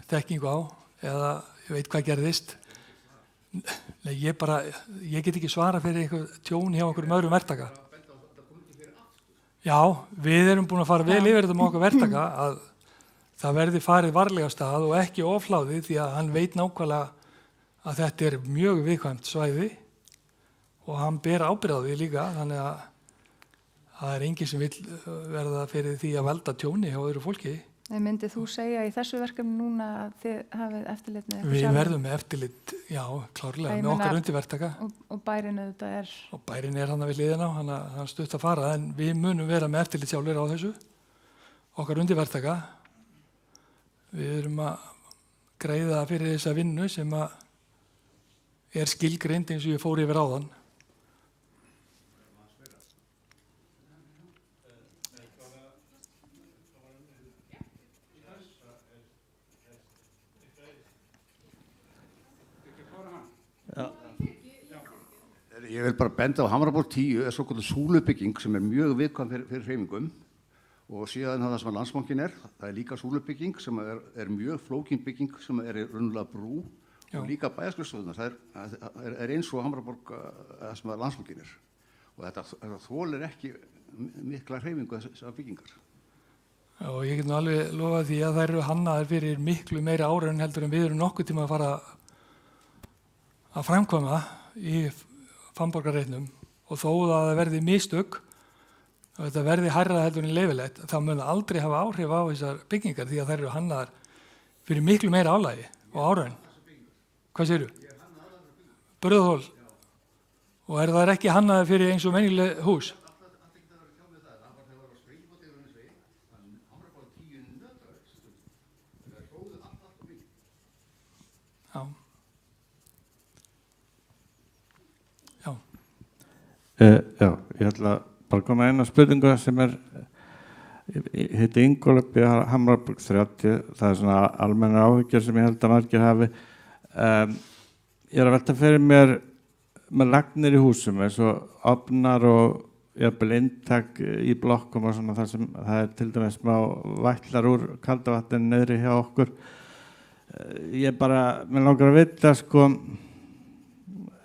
[SPEAKER 2] þekkingu á eða ég veit hvað gerðist. Nei, ég get ekki svara fyrir einhver tjón hjá einhverjum öðrum verktaka. Já, við erum búin að fara vel yfir þetta með okkar verktaka að það verði farið varlega af stað og ekki ofláðið því að hann veit nákvæmlega að þetta er mjög viðkvæmt svæði og hann ber ábyrgð á því líka, þannig að það er enginn sem vill verða fyrir því að velda tjóni hjá öðru fólki.
[SPEAKER 1] Myndið þú segja í þessu verkefni núna að þið hafið eftirlit með
[SPEAKER 2] Við verðum með eftirlit, já, klárlega, með okkar undirverktaka.
[SPEAKER 1] Og bærinn auðvitað er... Og
[SPEAKER 2] bærinn er hann við hliðina, hann stutt að fara, en við munum vera með eftirlit sjálfur á þessu. Okkar undirverktaka. Við erum að greiða fyrir þessa vinnu sem er skilgreind eins og ég fór yfir áðan.
[SPEAKER 10] Ég vil bara benda á Hamrabór 10 er svokölluð súlubygging sem er mjög viðkvæm fyrir hreyfingum og síðan það sem að Landsbankinn það er líka súlubygging sem er mjög flókin bygging sem er raunverulega brú og líka bæjarskrifstofurnar, það er eins og Hamraborg sem að Landsbankinn og þetta þolir ekki mikla hreyfingu þessar byggingar.
[SPEAKER 2] Og ég get nú alveg lofað því að þær eru hannaðar fyrir miklu meiri áraun heldur en við erum nokkuð tíma að fara að framkvæma í Fannborgarreitnum og þó að það verði mistök og þetta verði hærra heldur en leyfilegt, þá mun það aldrei hafa áhrif á þessar byggingar því að þær eru hannaðar fyrir miklu meira álagi og áraun. Hvað segirðu? Burðarhol og það ekki hannaði fyrir eins og venjuleg hús. Já. Já.
[SPEAKER 11] Já, ég ætla bara að koma eina spurningu sem heiti Ingólfur B. Hamraborg 30, það svona almennar áhyggjur sem ég held að margir hafi. Ég að velta fyrir mér með lagnir í húsum eins og ofnar og jafnvel inntak í blokkum og svona þar sem það til dæmis smá vætlar úr kalda vatni niðri hjá okkur. Ég bara, mér langar að vita sko,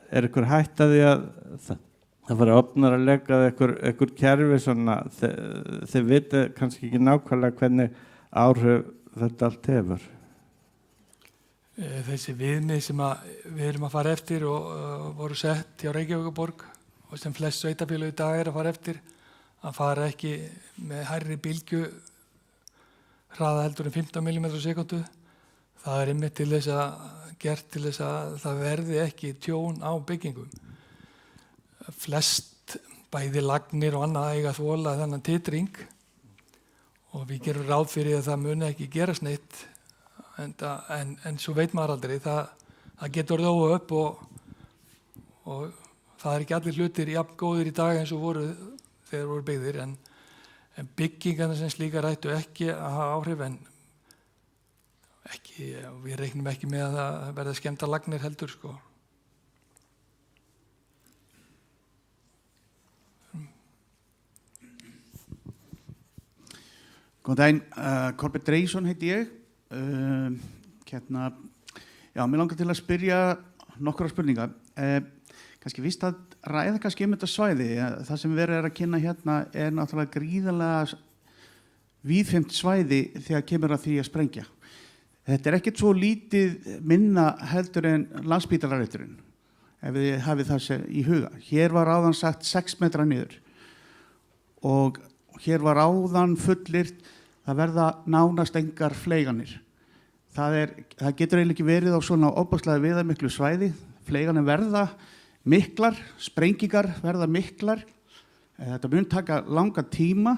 [SPEAKER 11] ykkur hætt að því að það fara ofnar að leggja ykkur kerfi svona, þið viti kannski ekki nákvæmlega hvernig áhrif þetta allt hefur.
[SPEAKER 2] Þessi viðmið sem við erum að fara eftir og voru sett hjá Reykjavíkurborg og sem flest sveitarfélög í dag að fara eftir, að fara ekki með hærri bylgju hraða heldur en 15 mm/sekúndu. Það einmitt til þess gert til þess að það verði ekki tjón á byggingum. Flest bæði lagnir og annað eiga þola þennan titring og við gerum ráð fyrir að það muni ekki gerast neitt. En svo veit maður aldrei, það getur orðið upp og það ekki allir hlutir jafn góðir í dag eins og voru þegar voru byggðir, en byggingarna sem slíkar ættu ekki að hafa áhrif, en við reiknum ekki með að það verða skemmta lagnir heldur sko.
[SPEAKER 12] Góðan daginn, Kolbeinn Dreysson heiti ég. Já, mér langar til að spyrja nokkra spurninga. Kannski fyrst að ræða kannski þetta svæði. Það sem verið að kynna hérna náttúrulega gríðarlega víðfemt svæði þegar kemur að því að sprengja. Þetta ekkert svo lítið minna heldur en Landspítalarétturinn, ef þið hafið það í huga. Hér var áðan sagt 6 metra niður og hér var áðan fullyrt það verða nánast engar fleyganir. Það getur eiginlega ekki verið á svona ofboðslega viðamiklu svæði. Fleyganir verða miklar, sprengingar verða miklar. Þetta mun taka langa tíma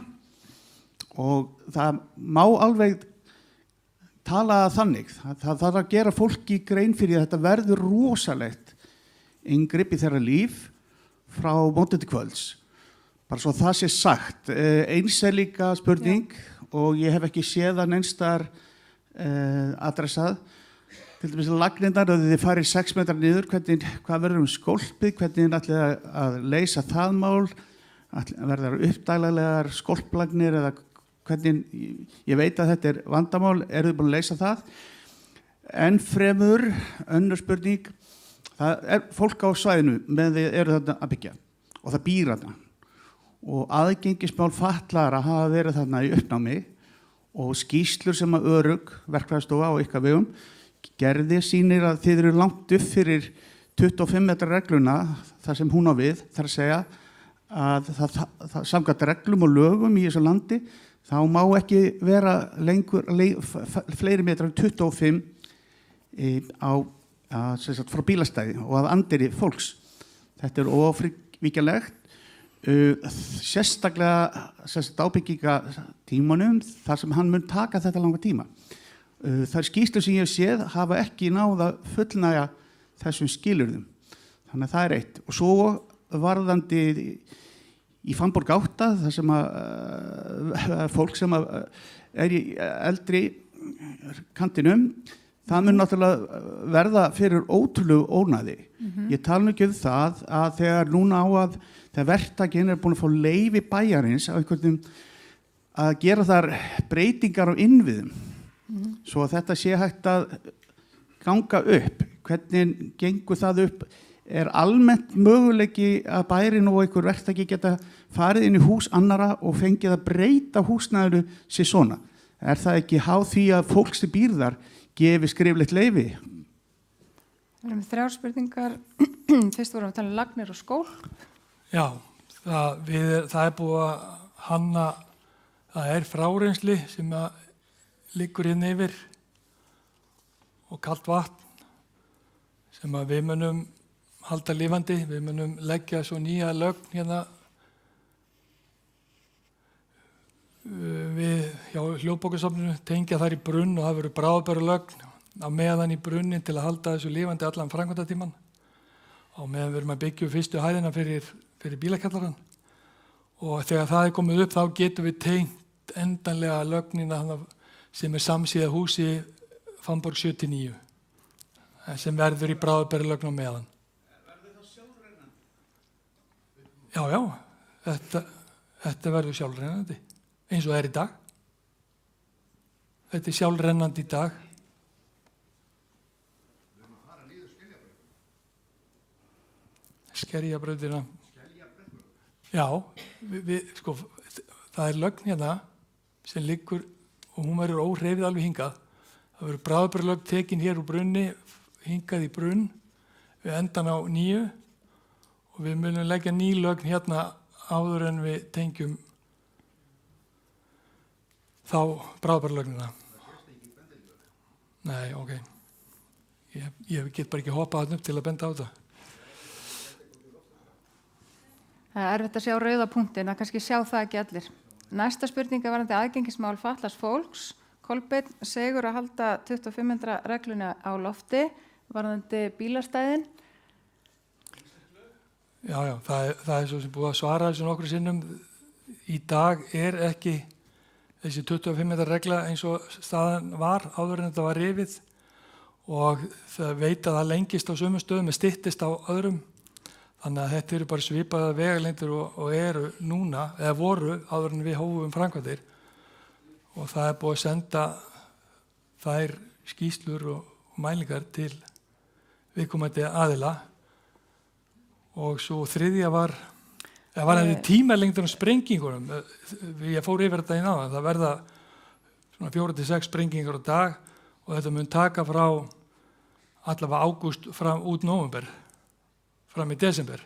[SPEAKER 12] og það má alveg tala þannig. Það þarf að gera fólki grein fyrir að þetta verður rosalegt inngrip í þeirra líf frá mótið til kvölds. Bara svo það sé sagt. Eins líka spurning og ég hef ekki séð það neinstar adressað. Til dæmis lagnirnar, ef þið farið 6 metrar niður, hvað verður skólpið, hvernig ætlið að leysa það mál, verður uppdælalegar skólplagnir eða hvernig, ég veit að þetta vandamál, eru þið búin að leysa það? En fremur, önnur spurning, það fólk á svæðinu með þið eru þarna að byggja og það býr þarna. Og aðgengismál fatlaðra hafa verið þarna í uppnámi og skýrslur sem að Örugg, verkfræðistofa á ykkar vegum, gerði sýnir að þið eru langt upp fyrir 25 metra regluna, þar sem hún á við, þar að segja að það samkvæmt reglum og lögum í þessu landi, þá má ekki vera fleiri metrar en 25 frá bílastæði og að andiri fólks. Þetta ófrívíkjanlegt. Sérstaklega ábyggingatímanum þar sem hann mun taka þetta langa tíma. Þær skýrslur sem ég hef séð hafa ekki náð að fullnægja þessum skilyrðum. Þannig að það er eitt. Og svo varðandi í Fannborg 8 þar sem fólk sem í eldri kantinum, það mun náttúrulega verða fyrir ótrúlegu ónæði. Ég tala nú ekki það að þegar núna þegar verktakinn búin að fá leyfi bæjarins að gera þar breytingar á innviðum, svo að þetta sé hægt að ganga upp. Hvernig gengur það upp? Almennt möguleiki að bærin og einhver verktaki geta farið inn í hús annara og fengið að breyta húsnæðinu sér svona? Það ekki háð því að fólk sem býr þar gefi skriflegt leyfi?
[SPEAKER 1] Við erum 3 spurningar. Fyrst vorum við að tala um lagnir og skól.
[SPEAKER 2] Já, það búið að hanna, það frárensli sem liggur yfir og kalt vatn sem við munum halda lifandi. Við munum leggja svo nýja lögn hérna við hjá hljóðbókasafninu, tengja þar í brunn og það verður bráðabörulögn á meðan í brunnin til að halda þessu lifandi allan framkvæmdatíman. Á meðan við erum að byggja fyrstu hæðina fyrir bílakjallarann og þegar það er komið upp þá getum við tengt endanlega lögnina sem er samsíða húsi Fannborg 79 sem verður í bráðabörulögn á meðan.
[SPEAKER 12] Verður það sjálfrennandi?
[SPEAKER 2] Já, þetta verður sjálfrennandi eins og það er í dag. Þetta er sjálfrennandi í dag.
[SPEAKER 10] Við erum að fara niður
[SPEAKER 2] Skerjabrautina. Já, sko, það er lögn hérna sem liggur og hún verður óhreyfð alveg hingað. Það verður bráðabörulögn tekin hér úr brunni, hingað í brunn við endan á 9 og við munum leggja ný lögn hérna áður en við tengjum þá bráðabörulögnina. Nei, ok. Ég get bara ekki hoppað þarna upp til að benda á þetta.
[SPEAKER 1] Það er erfitt að sjá rauða punktin, að kannski sjá það ekki allir. Næsta spurning er varðandi aðgengismál fatlaðs fólks. Kolbeinn segur að halda 2500 regluna á lofti varðandi bílastæðin.
[SPEAKER 2] Já, það er svo sem búið að svara þessu nokkru sinnum. Í dag er ekki þessi 25 regla eins og staðan var áður en þetta var rifið og það veit að það lengist á sömu stöðum en styttist á öðrum. Þannig að þetta eru bara svipaða vegalengdir og eru núna, eða voru áður en við hófum framkvæmdir. Og það er búið að senda þær skýrslur og mælingar til viðkomandi aðila. Og svo þriðja var þetta tímalengdur um sprengingunum. Ég fór yfir þetta í náðan. Það verða svona 4 til 6 sprengingar á dag og þetta mun taka frá allavega ágúst fram út nóvember, fram í desember.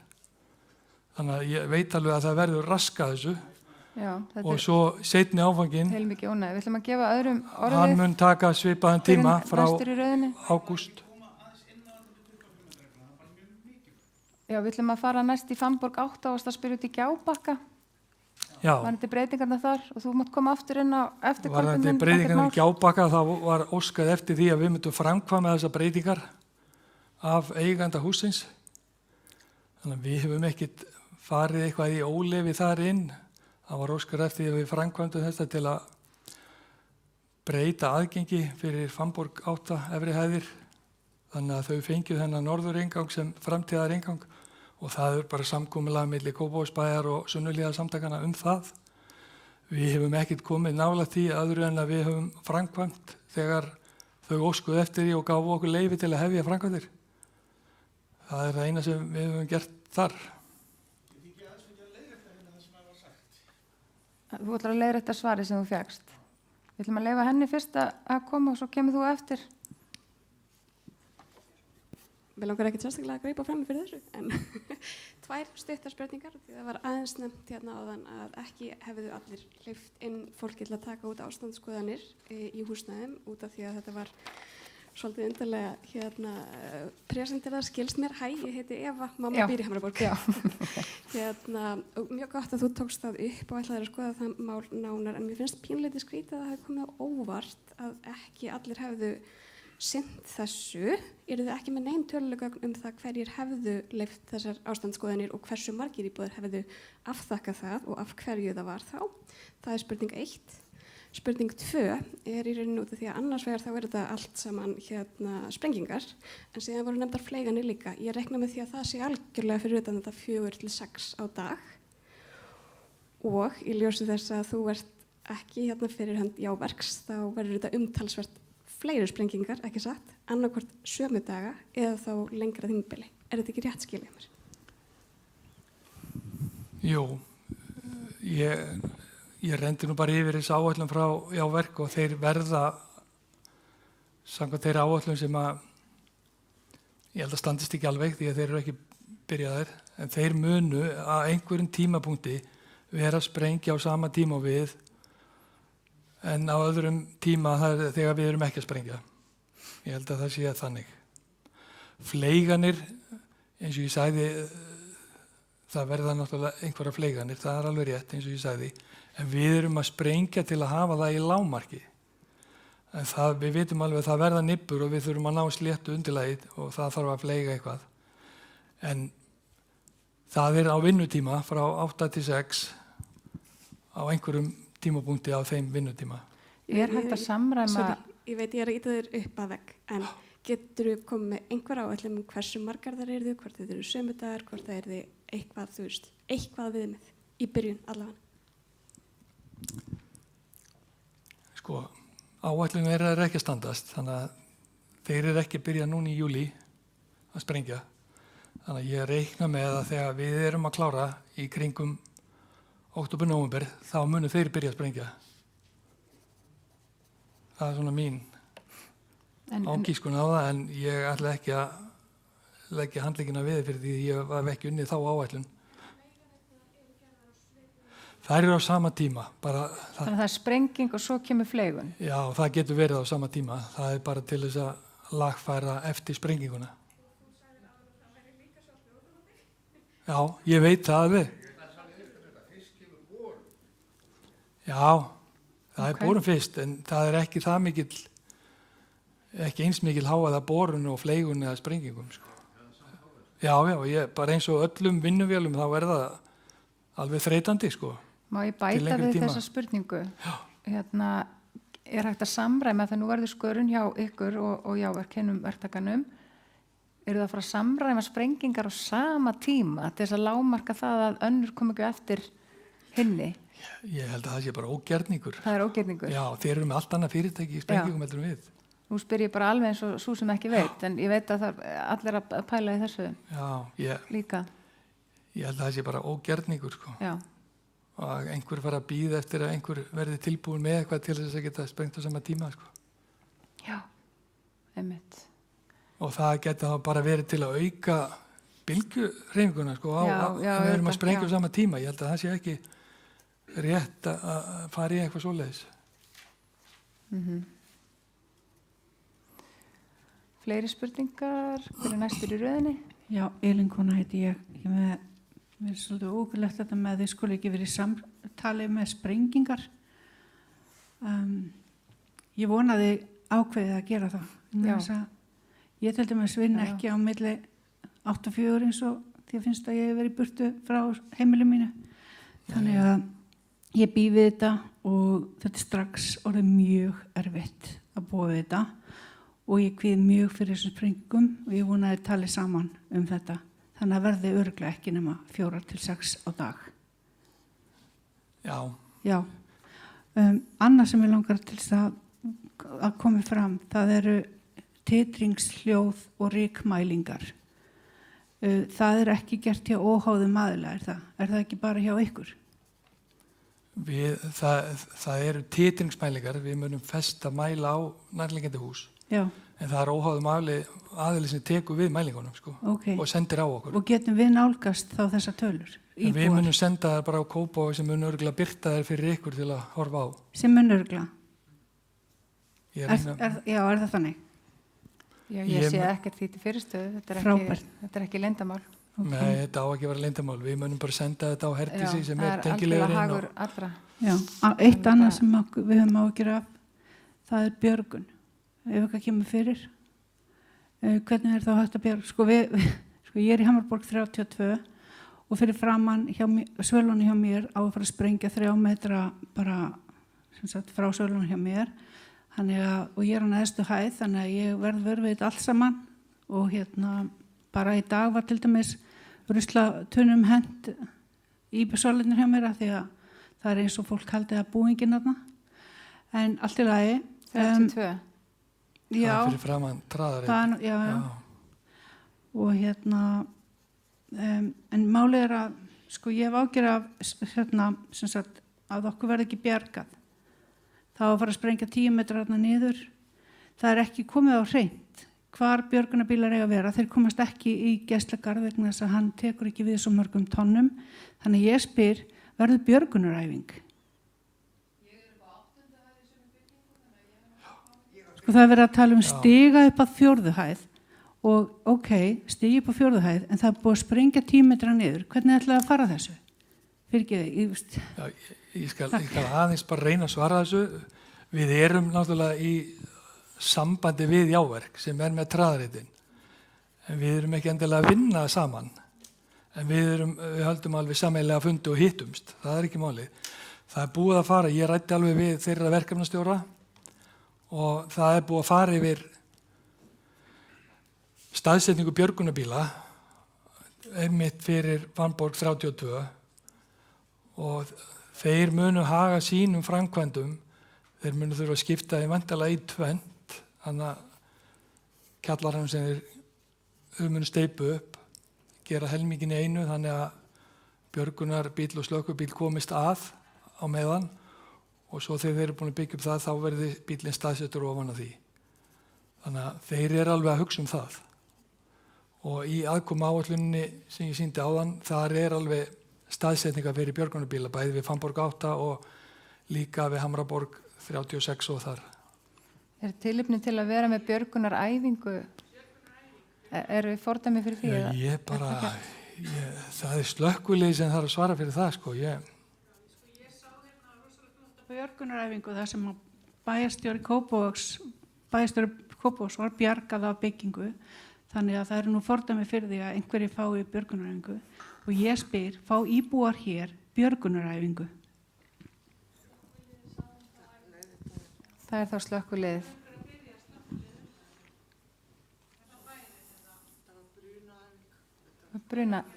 [SPEAKER 2] Þannig að ég veit alveg að það verður raskað þessu.
[SPEAKER 1] Já,
[SPEAKER 2] og svo seinni áfanginn,
[SPEAKER 1] heilmikið ónæði. Við ætlum að gefa öðrum orðið.
[SPEAKER 2] Hann mun taka svipaðan tíma frá ágúst.
[SPEAKER 1] Já, við ætlum að fara næst í Fannborg 8 og að spyrja út í Gjábakka.
[SPEAKER 2] Já.
[SPEAKER 1] Var þetta breytingarna þar og þú mátt koma aftur inn á eftir
[SPEAKER 2] Var þetta breytingarna í Gjábakka, þá var óskað eftir því að við myndum framkvæma þessar breytingar af eiganda hússins. Þannig að við hefum ekkert farið eitthvað í ólefi þar inn. Það var óskað eftir því að við framkvæmdum þetta til að breyta aðgengi fyrir Fannborg 8 efri hæðir. Þannig að þau fengið þennan norðuringang sem framtíðaringang og það er bara samkomulag milli Kópavogsbæjar og Sunnuhlíðarsamtakanna það. Við hefum ekkert komið nálægt því öðru en að við höfum framkvæmt þegar þau óskuðu eftir því og gáfu okkur leyfi til að hefja framkvæmdir. Það er það eina sem við höfum gert þar.
[SPEAKER 12] Ég þykja aðeins ekki að leiðrétta hérna það sem það var sagt.
[SPEAKER 1] Þú ætlar að leiðrétta svari sem þú fékkst. Við ætlum að leyfa henni fyrst að koma og svo kemur þú eftir.
[SPEAKER 13] Við langar ekkert sérstaklega að greipa fram fyrir þessu, en 2 stuttar spurningar. Það var aðeins nefnt hérna áðan að ekki hefðu allir hleypt inn fólki til að taka út ástandsskoðanir í húsnæðum út af því að þetta var svolítið undarlega presenterað, skilst mér. Hæ, ég heiti Eva, mamma býr í Hamraborg. Og mjög gott að þú tókst það upp og ætlaðir að skoða það mál nánar, en mér finnst pínleiti skrítið að það hefði komið á óvart að ekki allir hefðu sinnt þessu. Eru þið ekki með nein tölugögn það hverjir hefðu leyft þessar ástandsskoðanir og hversu margir íbúðir hefðu afþakkað það og af hverju það var þá? Það er spurning 1. Spurning 2 er í rauninu út af því að annars vegar þá er þetta allt saman sprengingar, en síðan voru nefndar fleiganir líka. Ég rekna með því að það sé algjörlega fyrir utan þetta 4 til 6 á dag og í ljósi þess að þú ert ekki fyrir hönd Jáverks, þá verður þetta umtalsvert fleiri sprengingar, ekki satt, annarkvort sömu daga eða þá lengra þingbili. Er þetta ekki rétt skilja mér?
[SPEAKER 2] Jú, ég rendi nú bara yfir þessu áætlun frá Jáverk og þeir verða samkvæmt þeirra áætlun sem að ég held að standist ekki alveg því að þeir eru ekki byrjaðir, en þeir munu að einhverjum tímapunkti vera að sprengja á sama tíma og við en á öðrum tíma þegar við erum ekki að sprengja. Ég held að það sé þannig. Fleiganir, eins og ég sagði, það verða náttúrulega einhverja fleyganir, það er alveg rétt eins og ég sagði, en við erum að sprengja til að hafa það í lágmarki. En það, við vitum alveg að það verða nippur og við þurfum að ná sléttu undirlagið og það þarf að fleyga eitthvað. En það er á vinnutíma frá 8 til 6 á einhverjum tímapunkti á þeim vinnutíma.
[SPEAKER 1] Er hægt að samræma...
[SPEAKER 13] Ég veit ég er að íta þér upp að vegg, en getur þú komið með einhver áætlun um hversu margar þar eru, hvort þau eru sömudagar, hvort það eru eitthvað, þú veist, eitthvað viðmið í byrjun allavega?
[SPEAKER 2] Sko, áætlun er ekki að standast, þannig að þeir eru ekki að byrja núna í júlí að sprengja. Þannig að ég reikna með að þegar við erum að klára í kringum október, nóvember, þá munu þeir byrja að sprengja. Það er svona mín ágískun á það, en ég ætla ekki að leggja handleggina við fyrir því ég var ekki unnið þá áætlun. Það eru á sama tíma. Þannig
[SPEAKER 1] að það er sprenging og svo kemur fleygun? Já,
[SPEAKER 2] það getur verið á sama tíma. Það er bara til þess að lagfæra eftir sprenginguna. Já, ég veit það alveg. Já, það er borun fyrst, en það er ekki það mikill, ekki eins mikil háaða borun og fleygun eða sprengingum. Sko. Já, bara eins og öllum vinnuvélum þá er það alveg þreytandi, sko.
[SPEAKER 1] Má ég bæta við þessa spurningu? Hérna, er hægt að samræma þegar nú verður skörun hjá ykkur og hjá verktakanum? Eru það að fara að samræma sprengingar á sama tíma til þess að lágmarka það að önnur kom ekki eftir hinni?
[SPEAKER 2] Ég held að það sé bara ógerningur.
[SPEAKER 1] Það er ógerningur?
[SPEAKER 2] Já, þeir eru með allt annað fyrirtæki í sprengingum heldur en við.
[SPEAKER 1] Nú spyr ég bara alveg eins og svo sem ekki veit, en ég veit að það er allir að pæla í þessu.
[SPEAKER 2] Já,
[SPEAKER 1] líka. Ég
[SPEAKER 2] held að það sé bara ógerningur, sko.
[SPEAKER 1] Já.
[SPEAKER 2] Og einhver fara að bíða eftir að einhver verði tilbúin með eitthvað til þess að geta sprengt á sama tíma, sko.
[SPEAKER 1] Já, einmitt.
[SPEAKER 2] Og það geta þá bara verið til að auka bylgjuhreyfinguna, sko, við erum að sprengja á sama tíma. Ég held að það sé ekki rétt að fara í eitthvað svoleiðis.
[SPEAKER 1] Fleiri spurningar? Hver er næstur í röðinni?
[SPEAKER 14] Já, Elín Kona heiti ég. Mér er svolítið ógurlegt þetta með að þið skuli ekki verið í samtali með sprengingar. Ég vonaði ákveðið að gera það. Ég til dæmis vinn ekki á milli 8-4 eins og því að finnst að ég hef verið í burtu frá heimili mínu. Þannig að ég bý við þetta og þetta er strax orðið mjög erfitt að búa við þetta og ég kvíði mjög fyrir þessum sprengingum og ég vonaði að tala saman um þetta. Þannig að verði örugglega ekki nema 4 til 6 á dag. Já. Annað sem ég langar til að komi fram, það eru titringshljóð og rykmælingar. Það er ekki gert hjá óháðum aðila, er það? Er það ekki bara hjá ykkur?
[SPEAKER 2] Það eru titringsmælingar, við munum festa mæla á nærliggjandi hús. Já. En það er óháðum aðili sem tekur við mælingunum, sko, og sendir á okkur.
[SPEAKER 14] Og getum við nálgast þá þessar tölur?
[SPEAKER 2] Við munum senda það bara á Kópavog sem mun örugglega birta þær fyrir ykkur til að horfa á.
[SPEAKER 14] Sem mun örugglega?
[SPEAKER 2] Já,
[SPEAKER 14] er það þannig?
[SPEAKER 1] Já, ég sé ekkert því til fyrirstöðu, þetta er ekki leyndamál.
[SPEAKER 2] Nei, þetta á ekki að vera leyndamál, við munum bara senda þetta á Herdísi sem er tengilegurinn.
[SPEAKER 1] Það er algjörlega hagur allra.
[SPEAKER 14] Já, eitt annað sem við höfum áhyggjur af, það er björgun. Ef eitthvað kemur fyrir, hvernig er þá hægt að björga? Sko ég er í Hamraborg 32 og fyrir framann svölunni hjá mér á að fara að sprengja 3 metra bara frá svölunni hjá mér. Og ég er á neðstu hæð, þannig að ég verð við þetta allt saman og bara í dag var til dæmis ruslatunum hent í svalinir hjá mér af því að það er eins og fólk haldið að búingin þarna. En allt í lagi.
[SPEAKER 1] 32?
[SPEAKER 2] Já. Það er fyrir framann traðarinn.
[SPEAKER 14] Já. Og en málið er að, ég hef ágjör af, að okkur verði ekki bjargað. Það var að fara að sprengja 10 metra þarna niður. Það er ekki komið á hreint hvar björgunarbílar eiga að vera. Þeir komast ekki í gæslagarð vegna þess að hann tekur ekki við svo mörgum tonnum. Þannig ég spyr, verður björgunaræfing? Það er verið að tala um stiga upp að 4. hæð og ok, stigi upp á 4. hæð en það er búið að sprengja 10 metra niður. Hvernig ætlaði að fara þessu?
[SPEAKER 2] Já, ég skal aðeins bara reyna að svara þessu. Við erum náttúrulega í sambandi við Jáverk sem er með traðaritin. En við erum ekki endilega að vinna saman. En við höldum alveg sameiginlega fundi og hittumst. Það er ekki málið. Það er búið að fara, ég ræddi alveg við þeirra verkefnastjóra og það er búið að fara yfir staðsetningu björgunarbíla einmitt fyrir Fannborg 32 og þeir munu haga sínum framkvæmdum. Þeir munu þurfa að skipta væntanlega í 2, þannig að kjallarann sem þeir munu steypu upp, gera helmingin í einu þannig að björgunarbíl og slökkubíl komist að á meðan og svo þegar þeir eru búin að byggja upp það þá verði bílinn staðsettur ofan af því. Þannig að þeir eru alveg að hugsa það. Og í aðkomu áætluninni sem ég sýndi áðan, þar er alveg staðsetninga fyrir björgunarbíla, bæði við Fannborg 8 og líka við Hamraborg 36 og þar.
[SPEAKER 1] Er tilefni til að vera með björgunaræfingu? Er við fordæmi fyrir því?
[SPEAKER 2] Já, það er slökkvilið sem þarf að svara fyrir það, sko. Ég
[SPEAKER 14] sá hérna rosalega björgunaræfingu þar sem bæjarstjóri Kópavogs var bjargað af byggingu. Þannig að það eru nú fordæmi fyrir því að einhverjir fái björgunaræfingu. Og ég spyr, fá íbúar hér björgunaræfingu?
[SPEAKER 1] Það er þá slökkviliðið.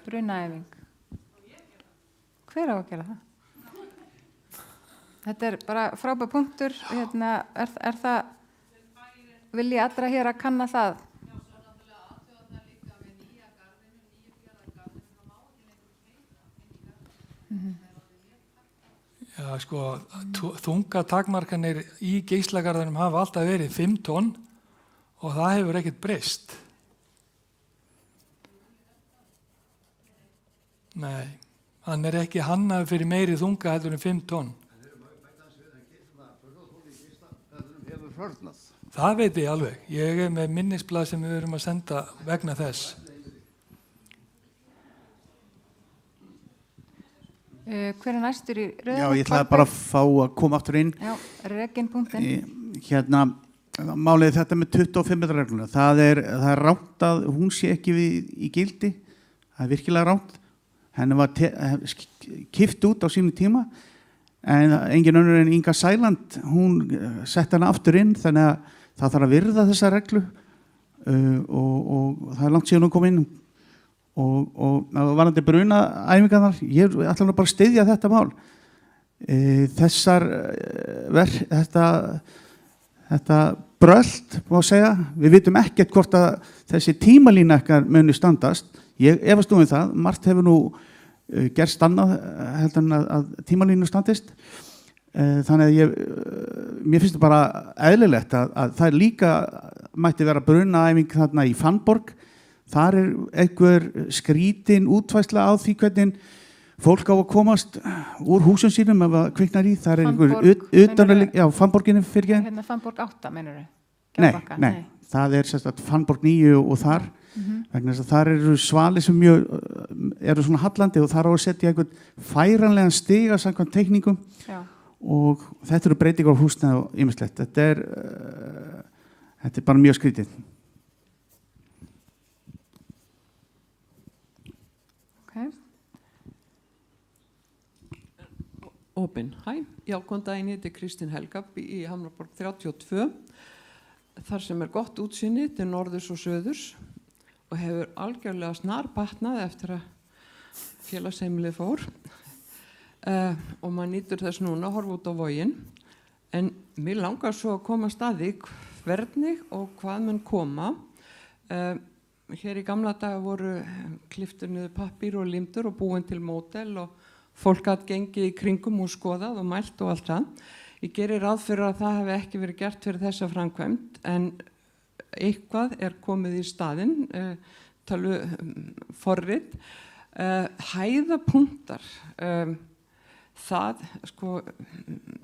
[SPEAKER 1] Brunaæfing. Hver á að gera það? Þetta er bara frábær punktur. Er það, vil ég allra hér að kanna það?
[SPEAKER 2] Já, sko, þungatakmarkanir í geislagarðinum hafa alltaf verið 5 tonn og það hefur ekkert breyst. Nei, hann er ekki hannaður fyrir meiri þunga heldur en 5 tonn. Það veit ég alveg. Ég er með minnisblað sem við erum að senda vegna þess.
[SPEAKER 1] Hver er næstur í röðum?
[SPEAKER 12] Já, ég ætlaði bara að fá að koma aftur inn.
[SPEAKER 1] Já, reginpunktinn.
[SPEAKER 12] Hérna, málið þetta með 25 metra regluna. Það er rátt að hún sé ekki í gildi. Það er virkilega rátt. Henni var kippt út á sínum tíma en engin önnur en Inga Sæland, hún sett hana aftur inn þannig að það þarf að virða þessa reglu og það er langt síðan hún kom inn. Og varandi brunaæfingarnar, ég ætla bara að styðja þetta mál. Þetta brölt, má segja, við vitum ekkert hvort að þessi tímalína ekkert muni standast. Ég efast nú það, margt hefur nú gerst annað heldur en að tímalínu standist. Þannig að mér finnst það bara eðlilegt að það líka mætti vera brunaæfing þarna í Fannborg. Þar er einhver skrítin útfærsla á því hvernig fólk á að komast úr húsum sínum ef það kviknar í. Það er einhver utanlega, já, Fannborginni fyrir ekki.
[SPEAKER 1] Hérna Fannborg 8, meinur
[SPEAKER 12] þau? Nei, það er sérstætt Fannborg 9 og þar. Vegna þess að þar eru svali sem eru svona hallandi og þar á að setja einhvern færanlegan stiga samkvæmt teikningum. Já. Og þetta eru breytingar á húsnæði og ýmislegt. Þetta er bara mjög skrítið.
[SPEAKER 15] Opin, já, góðan daginn, ég heiti Kristín Helga í Hamraborg 32, þar sem er gott útsýni til norðurs og söðurs og hefur algjörlega snarbatnað eftir að félagsheimilið fór og maður nýtur þess núna að horfa út á voginn, en mér langar svo að koma staði hvernig og hvað mun koma. Hér í gamla daga voru klipptur niður pappír og límdur og búin til módel og fólk hatt gengið í kringum og skoðað og mælt og allt það. Ég gerir ráð fyrir að það hefði ekki verið gert fyrir þessa framkvæmd en eitthvað er komið í staðinn, forrit. Hæðapunktar, það, sko,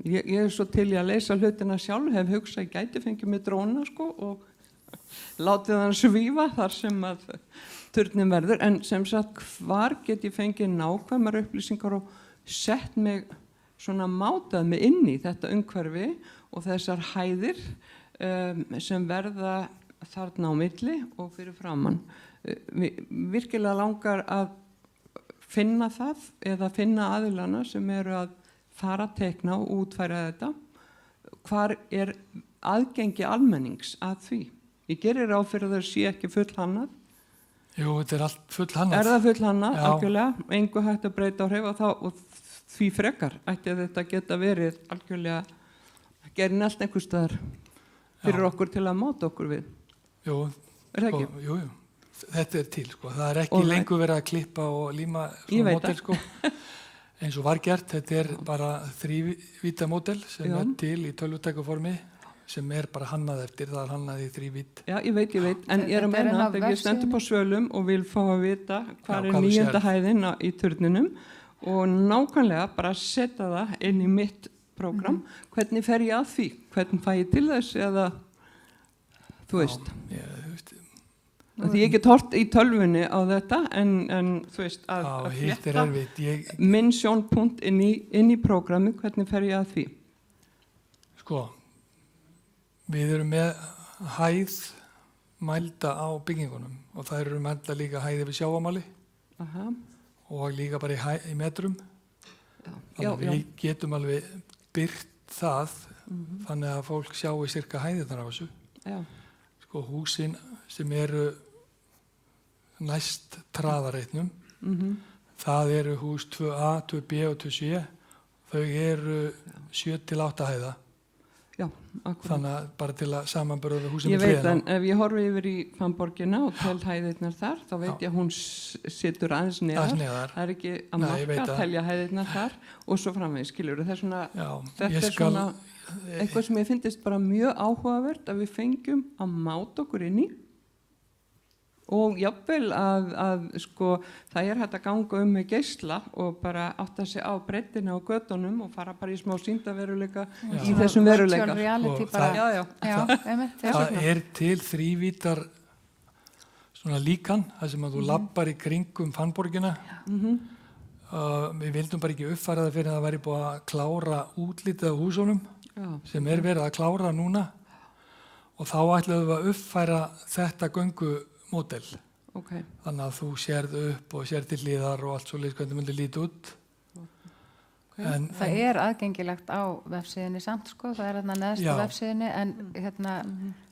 [SPEAKER 15] ég er svo til í að leysa hlutina sjálf, hef hugsað, ég gæti fengið með dróna, sko, og látið hann svífa þar sem að turnin verður, en sem sagt hvar get ég fengið nákvæmar upplýsingar og sett mig svona mátað mig inn í þetta umhverfi og þessar hæðir sem verða þarna á milli og fyrir framann. Virkilega langar að finna það eða finna aðilana sem eru að fara að teikna og útfæra þetta. Hvar aðgengi almennings að því? Ég gerir ráð fyrir að það sé ekki full hannað.
[SPEAKER 2] Jú, þetta allt full hannað.
[SPEAKER 15] Það full hannað, algjörlega, engu hægt að breyta á hreyfa þá og því frekar ætti að þetta geta verið algjörlega gerin allt einhvers staðar fyrir okkur til að máta okkur við.
[SPEAKER 2] Jú,
[SPEAKER 15] það ekki?
[SPEAKER 2] Jú, þetta til, sko. Það lengur verið að klippa og líma svona módel, sko. Eins og var gert, þetta bara þrívíta módel sem til í tölvutækuformi sem bara hannað eftir, það hannað í þrívít. Já, ég veit, en ég að meina að ég stendur på svölum og vil fá að vita hvað 9. hæðin í turninum og nákvæmlega bara setja það inn í mitt prógram. Hvernig fer ég að því? Hvernig fæ ég til þess eða þú veist? Því ég get hort í tölvunni á þetta en þú veist að fletta minn sjónpunkt inn í prógrami, hvernig fer ég að því? Sko, við erum með hæð mælda á byggingunum og það eru mælda líka hæði við sjávarmáli og líka bara í metrum. Þannig við getum alveg byrt það þannig að fólk sjáu cirka hæðirnar á þessu. Sko, húsin sem eru næst traðareitnum, það eru hús 2A, 2B og 2C, þau eru 7 til 8 hæða.
[SPEAKER 15] Já,
[SPEAKER 2] þannig að bara til að samanburða húsum
[SPEAKER 15] ég veit en ef ég horfi yfir í Fannborgina og tel hæðirnar þar þá veit ég að hún situr aðeins neðar. Það ekki að marka að telja hæðirnar þar og svo framvegis, skilur það er svona, þetta svona eitthvað sem ég finnst bara mjög áhugavert að við fengjum að máta okkur inn í og jafnvel að sko það hægt að ganga með geisla og bara átta sig á breiddinni á götunum og fara bara í smá sýndaveruleika í þessum veruleika.
[SPEAKER 2] Það til þrívítar svona líkan, það sem að þú labbar í kringum Fannborgina. Við vildum bara ekki uppfæra það fyrir að það væri búið að klára útlitið á húsunum sem verið að klára núna og þá ætluðum við að uppfæra þetta göngumódel. Þannig að þú sérð upp og sérð til hliðar og allt svo leið hvernig myndi líti út.
[SPEAKER 1] Það aðgengilegt á vefsíðinni samt, sko, það þarna neðst á vefsíðinni en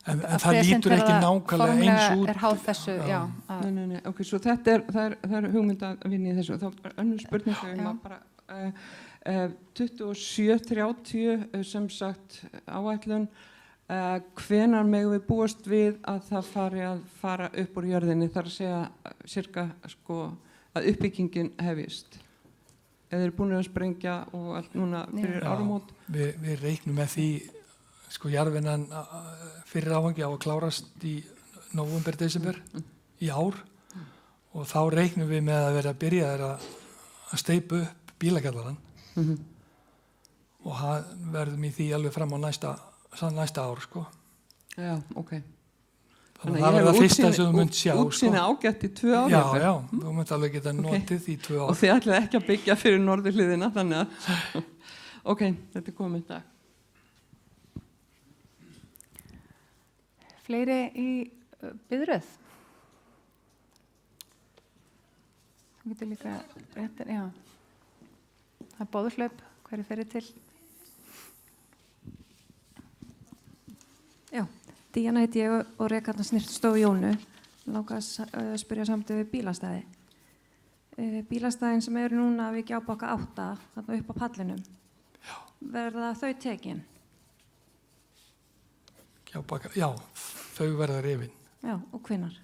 [SPEAKER 2] en það lítur ekki nákvæmlega eins út.
[SPEAKER 1] Háð þessu,
[SPEAKER 15] Nei, ok, svo þetta er hugmynd að vinna í þessu. Þá önnur spurning bara 27-30 sem sagt áætlun. Hvenær megum við búast við að það fara upp úr jörðinni þar að segja cirka sko, að uppbyggingin hefist? Eða eru búin að sprengja og allt núna fyrir áramót?
[SPEAKER 2] Við reiknum með því sko jarðvinnan fyrir áfangi á að klárast í nóvember, desember í ár og þá reiknum við með að vera að byrja að steypa upp bílakjallarann og verðum í því alveg fram á næsta ár, sko.
[SPEAKER 15] Já, ok.
[SPEAKER 2] Þannig að það verður það fyrsta sem þú munt sjá, sko.
[SPEAKER 15] Útsýni ágætt í 2 ár.
[SPEAKER 2] Já, þú munt alveg geta notið í 2 ár.
[SPEAKER 15] Og þið ætlaði ekki að byggja fyrir norðurhliðina, þannig að ok, þetta komið dag.
[SPEAKER 1] Fleiri í biðröð? Þú getur líka réttir, já. Það bóðurhlaup, hverju ferið til?
[SPEAKER 16] Já, Díana heiti ég og rekarna Snirtstofu Jónu. Langar að spyrja samt við bílastæði. Bílastæðin sem eru núna við Gjábakka 8, þarna upp á pallinum.
[SPEAKER 2] Já.
[SPEAKER 16] Verða þau tekin?
[SPEAKER 2] Gjábakka, já, þau verða rifin.
[SPEAKER 16] Já, og hvenær?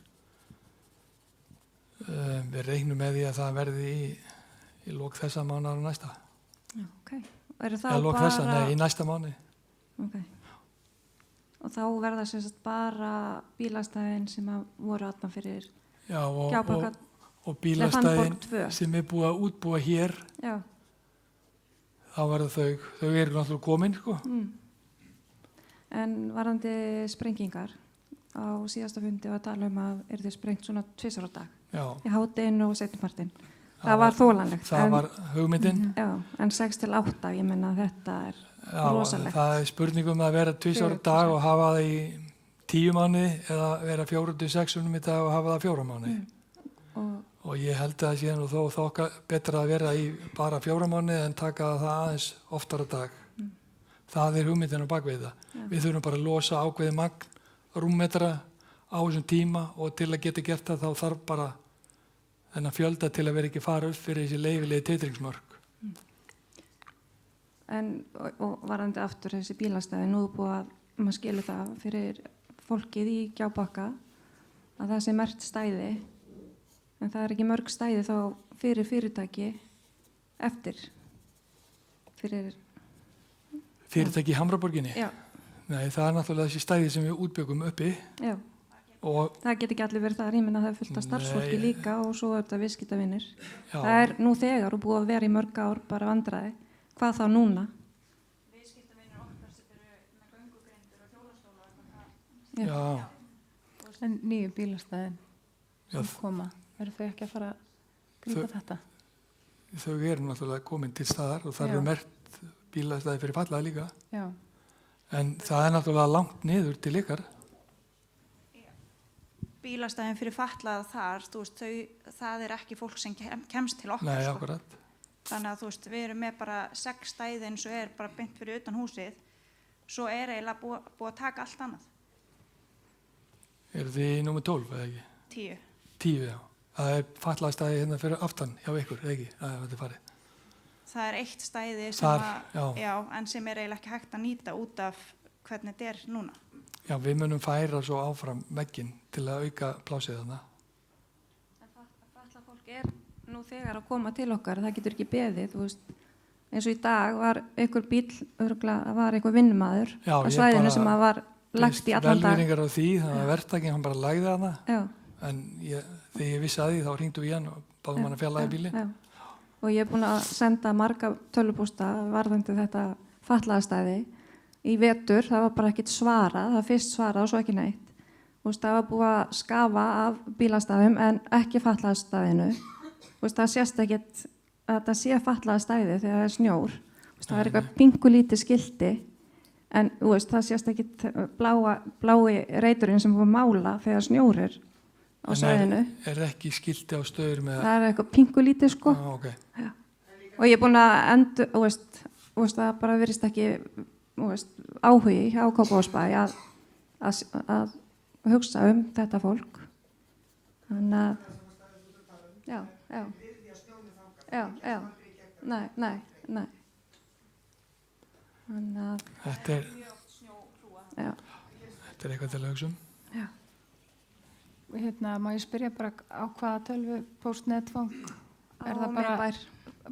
[SPEAKER 2] Við reiknum með því að það verði í lok þessa mánaðar og næsta.
[SPEAKER 16] Já, ok. Eru þá
[SPEAKER 2] lok þessa, nei, í næsta mánuði.
[SPEAKER 16] Ok. Og þá verða sem sagt bara bílastæðin sem voru aðna fyrir Gjábakka
[SPEAKER 2] og bílastæðin sem búið að útbúa hér.
[SPEAKER 16] Já.
[SPEAKER 2] Þá verða þau eru náttúrulega komin, sko.
[SPEAKER 16] En varðandi sprengingar á síðasta fundi var að tala að þið sprengt svona 2 á dag.
[SPEAKER 2] Já.
[SPEAKER 16] Í hádeginu og seinnipartinn. Það var þólanlegt.
[SPEAKER 2] Það var hugmyndin.
[SPEAKER 16] Já, en 6 til 8, ég menna þetta rosalegt.
[SPEAKER 2] Já, það spurningum að vera 2 á dag og hafa það í 10 mánuði eða vera 4 til 6 í dag og hafa það 4 mánuði. Og ég held að það sé nú þó betra að vera í bara 4 mánuði en taka það aðeins oftar á dag. Það hugmyndin á bakvið það. Við þurfum bara að losa ákveðið magn rúmmetra á þessum tíma og til að geta gert það þá þarf bara þennan fjölda til að vera ekki fara upp fyrir þessi leyfilegi titringsmörk.
[SPEAKER 16] En og varandi aftur þessi bílastæði, nú búið að maður skilur það fyrir fólkið í Gjábakka að það sé merkt stæði, en það ekki mörg stæði þá fyrir fyrirtæki eftir fyrir
[SPEAKER 2] Fyrirtæki í Hamraborginni?
[SPEAKER 16] Já.
[SPEAKER 2] Nei, það náttúrulega þessi stæði sem við útbyggum uppi.
[SPEAKER 16] Já. Og það get ekki allir verið þar, ég menna það fullt af starfsfólki líka og svo þetta viðskiptavinir. Það nú þegar og búið að vera í mörg ár bara vandræði. Hvað þá núna?
[SPEAKER 14] Viðskiptavinir okkar sem eru með göngugrindur og hjólastóla.
[SPEAKER 2] Já.
[SPEAKER 1] En nýju bílastæðin sem koma, verður þau ekki að fara að grípa þetta?
[SPEAKER 2] Þau eru náttúrulega komin til staðar og það eru merkt bílastæði fyrir fallaða líka.
[SPEAKER 1] Já.
[SPEAKER 2] En það náttúrulega langt niður til ykkar.
[SPEAKER 17] Bílastæðin fyrir fatlað þar, þú veist, það ekki fólk sem kemst til okkar.
[SPEAKER 2] Nei, akkurat.
[SPEAKER 17] Þannig að þú veist, við erum með bara 6 stæði eins og bara beint fyrir utan húsið, svo eiginlega búið að taka allt annað.
[SPEAKER 2] Eru þið í númer 12 eða ekki?
[SPEAKER 17] 10.
[SPEAKER 2] 10, já. Það fallaðstæði hérna fyrir aftan hjá ykkur, eða ekki? Það er farið.
[SPEAKER 17] Það eitt stæði
[SPEAKER 2] sem
[SPEAKER 17] en sem eiginlega ekki hægt að nýta út af hvernig þetta núna.
[SPEAKER 2] Já, við munum færa svo áfram vegginn til að auka plásið þarna.
[SPEAKER 16] En fatlað fólk nú þegar að koma til okkar, það getur ekki beðið, þú veist, eins og í dag var einhver bíll, örgulega var einhver vinnumaður á svæðinu sem var lagt í allan dag.
[SPEAKER 2] Velvýringar á því, þannig að verktakinn hann bara lagði þarna.
[SPEAKER 16] Já.
[SPEAKER 2] En þegar ég vissi að því þá hringdu við hann og báðum hann að fjarlægja bílinn.
[SPEAKER 16] Já. Og ég búin að senda marga tölvupósta varðandi þetta fatlaðastæði í vetur, það var bara ekkert svarað, það fyrst svarað og svo ekki neitt. Það var búið að skafa af bílastæðum en ekki fatlaðastæðinu. Það sést ekkert að það sé fatlaðastæði þegar það snjór. Það eitthvað pingulítið skilti en það sést ekkert blái reiturinn sem búið að mála þegar snjórir á svæðinu.
[SPEAKER 2] En ekki skilti á stöður með...
[SPEAKER 16] Það eitthvað pingulítið sko.
[SPEAKER 2] Okay.
[SPEAKER 16] Og ég er búin að það bara virðist ekki áhugi hjá Kópavogsbæ að hugsa þetta fólk. Þannig að já. Nei. Þannig að
[SPEAKER 2] þetta er eitthvað til að hugsa um.
[SPEAKER 1] Já. Má ég spyrja bara á hvaða tölvupóstnetfang er það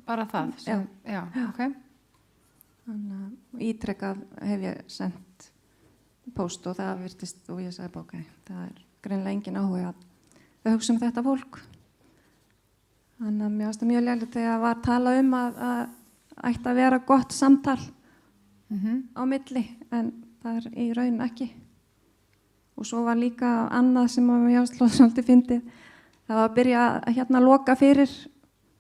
[SPEAKER 1] bara það? Já. Ok.
[SPEAKER 16] Þannig að ítrekkað hef ég sendt póst og það virtist og ég sagði ok, það greinilega engin áhuga að hugsa um þetta fólk. Þannig að mér finnst það mjög leiðilegt þegar var talað að ætti að vera gott samtal á milli en það í raun ekki. Og svo var líka annað sem ég hafði svolítið fyndið. Það var að byrja að loka fyrir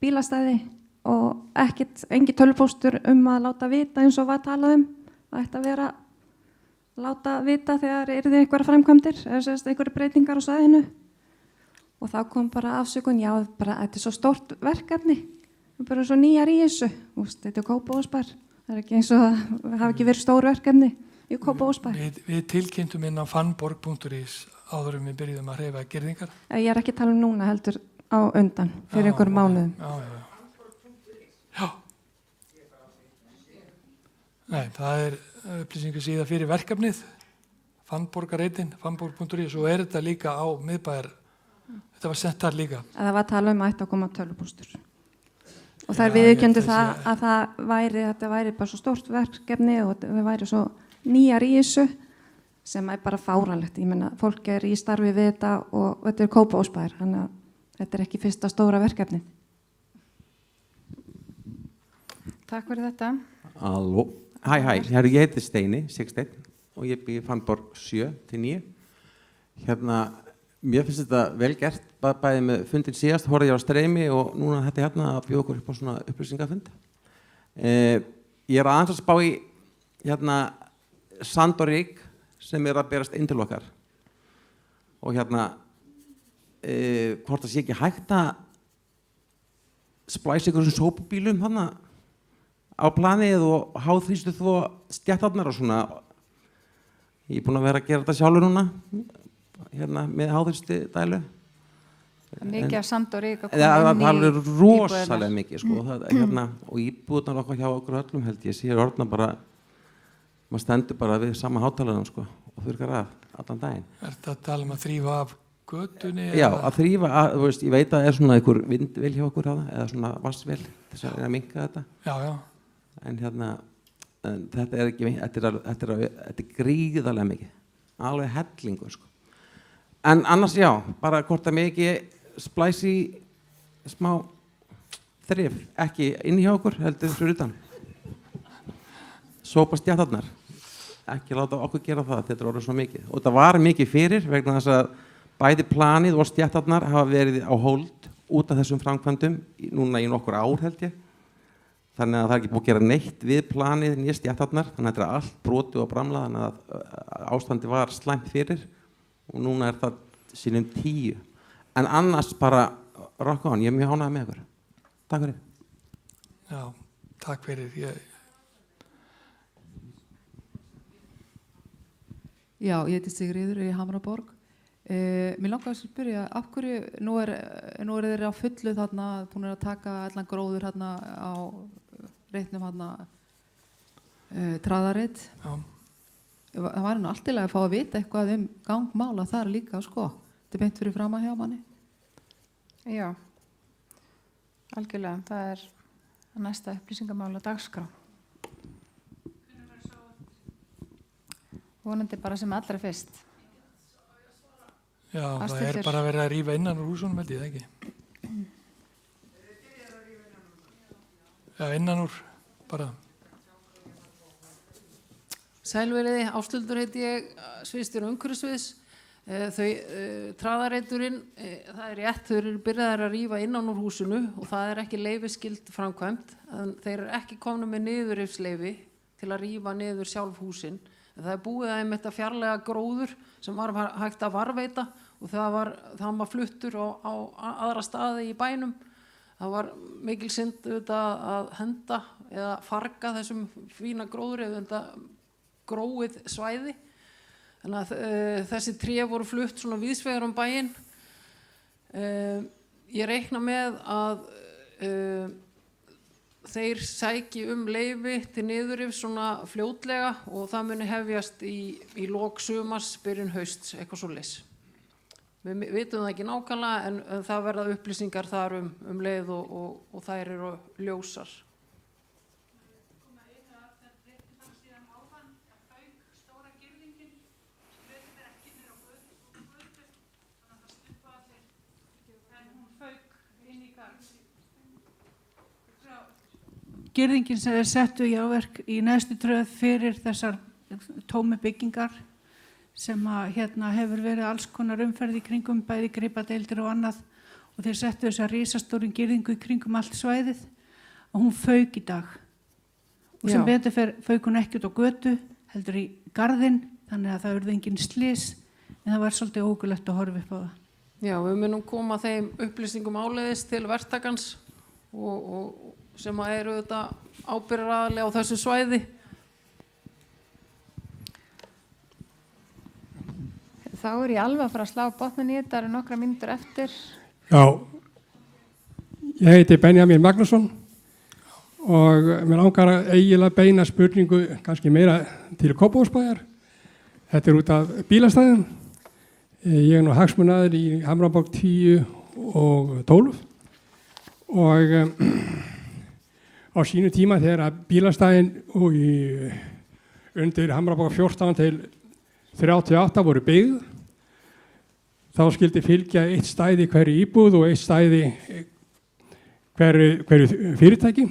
[SPEAKER 16] bílastæði og engin tölvupóstur að láta vita eins og var talað Það ætti að vera láta vita þegar yrði einhverja framkvæmdir eða einhverja breytingar á svæðinu. Og þá kom bara afsökun, þetta svo stórt verkefni. Við bara svo nýjar í þessu. Þetta Kópavogsbær. Það ekki eins og það hafi ekki verið stór verkefni í Kópavogsbær.
[SPEAKER 2] Við tilkynntum inn á fanborg.is áður við byrjuðum að hreyfa girðingar.
[SPEAKER 16] Ég ekki að tala núna heldur á undan fyrir einhverjum mánuðum.
[SPEAKER 2] Já. Nei, það upplýsingasíða fyrir verkefnið, fanborgareitin, fanborg.is og þetta líka á miðbæjar. Þetta var sent þar líka.
[SPEAKER 16] Það var að tala að ætti að koma tölvupóstur. Og þær viðurkenndu það að þetta væri bara svo stórt verkefni og við væri svo nýjar í þessu sem bara fáránlegt. Ég meina, fólk í starfi við þetta og þetta Kópavogsbær, þannig að þetta ekki fyrsta stóra verkefni.
[SPEAKER 1] Takk fyrir þetta.
[SPEAKER 18] Halló. Hæ, ég heiti Steini, 61 og ég bý í Fannborg 7-9. Mér finnst þetta vel gert, bæði með fundin síðast, horfði ég á streymi og núna þetta að bjóða okkur upp á svona upplýsingafund. Ég aðeins að spá í sand og ryk sem að berast inn til okkar. Og hvort það sé ekki hægt að splæsa ykkur sem sópubílum á planið og háþrýstu þó stjættarnar og svona. Ég búinn að vera að gera þetta sjálfur núna, með háþrýstu dælu.
[SPEAKER 1] Mikið af sand og ryk að
[SPEAKER 18] koma inn í íbúðirnar. Það er rosalega mikið, sko. Og íbúðirnar okkar hjá okkur öllum held ég, séu orðna bara, maður stendur bara við sama hátalarinn, sko, og þurrkar af allan daginn.
[SPEAKER 2] Ertu að tala að þrífa af götunni?
[SPEAKER 18] Já, að þrífa, þú veist, ég veit að það svona einhver vindvél hjá okkur eða svona vassvél þess að minnka þetta.
[SPEAKER 2] Já.
[SPEAKER 18] En þetta er ekki, þetta er gríðarlega mikið, alveg hellingur, sko. En annars já, bara hvort að mikið splæsi smá þrif, ekki inn hjá okkur, heldur fyrir utan. Sópa stjættarnar, ekki láta okkur gera það, þetta er orðið svo mikið. Og þetta var mikið fyrir vegna þess að bæði planið og stjættarnar hafa verið á hold út af þessum framkvæmdum núna í nokkur ár held ég. Þannig að það er ekki búið að gera neitt við planið nýja stjættarnar, þannig að þetta er allt brotið og bramlað, þannig að ástandi var slæmt fyrir og núna er það sínum 10. En annars bara rock on, ég er mjög ánægður með ykkur. Takk fyrir.
[SPEAKER 2] Já, takk fyrir.
[SPEAKER 5] Já, ég heiti Sigríður í Hamraborg. Mér langar að spyrja, af hverju, nú er þeir á fullu þarna, búin að taka allan gróður þarna á reitnum þarna traðareit.
[SPEAKER 2] Já.
[SPEAKER 5] Það var nú allt í lagi að fá að vita eitthvað gangmála þar líka, sko. Þetta beint fyrir fram að hjá manni.
[SPEAKER 1] Já, algjörlega. Það er næsta upplýsingamála dagskrá. Vonandi bara sem allra fyrst.
[SPEAKER 2] Já, það er bara verið að rífa innan úr húsunum, held ég það ekki. Já, innan úr, bara.
[SPEAKER 8] Sælveriði, Ásthildur heiti ég, sviðstjóri umhverfissviðs. Traðareiturinn, það er rétt, þau eru byrjaðir að rífa innan úr húsinu og það er ekki leyfisskyld framkvæmt. Þeir eru ekki komnir með niðurrifsleyfi til að rífa niður sjálf húsin. Það er búið að einmitt að fjarlæga gróður sem var hægt að varveita og það var fluttur á aðra staði í bænum. Það var mikil synd að henda eða farga þessum fína gróður eða gróið svæði. Þannig að þessi tré voru flutt svona víðsvegar bæinn. Ég reikna með að þeir sæki leyfi til niðurrifs svona fljótlega og það muni hefjast í lok sumars, byrjun hausts, eitthvað svoleiðis. Við vitum það ekki nákvæmlega en það verða upplýsingar þar leið og þær eru ljósar.
[SPEAKER 14] Girðingin sem er settu í áverk í neðstu tröð fyrir þessar tómi byggingar sem hefur verið alls konar umferð í kringum, bæði gripadeildir og annað og þeir settu þessar risastóru girðingu í kringum allt svæðið og hún fauk í dag. Og sem betur fauk hún ekki út á götu, heldur í garðinn, þannig að það urðu engin slys en það var svolítið ógulegt að horfa upp á það.
[SPEAKER 8] Já, við munum koma þeim upplýsingum áleiðis til verktakans og sem eru þetta ábyrgðaraðili á þessu svæði.
[SPEAKER 1] Þá er ég alveg að fara að slá botnin í þetta, það eru nokkra mínútur eftir.
[SPEAKER 19] Já, ég heiti Benjamin Magnússon og mér langar að eiginlega beina spurningu kannski meira til Kópavogsbæjar. Þetta er út af bílastæðum. Ég er nú hagsmunaaðili í Hamraborg 10 og 12 og á sínu tíma þegar bílastæðin undir Hamraborg 14 til 38 voru byggð, þá skildi fylgja eitt stæði hverju íbúð og eitt stæði hverju fyrirtæki.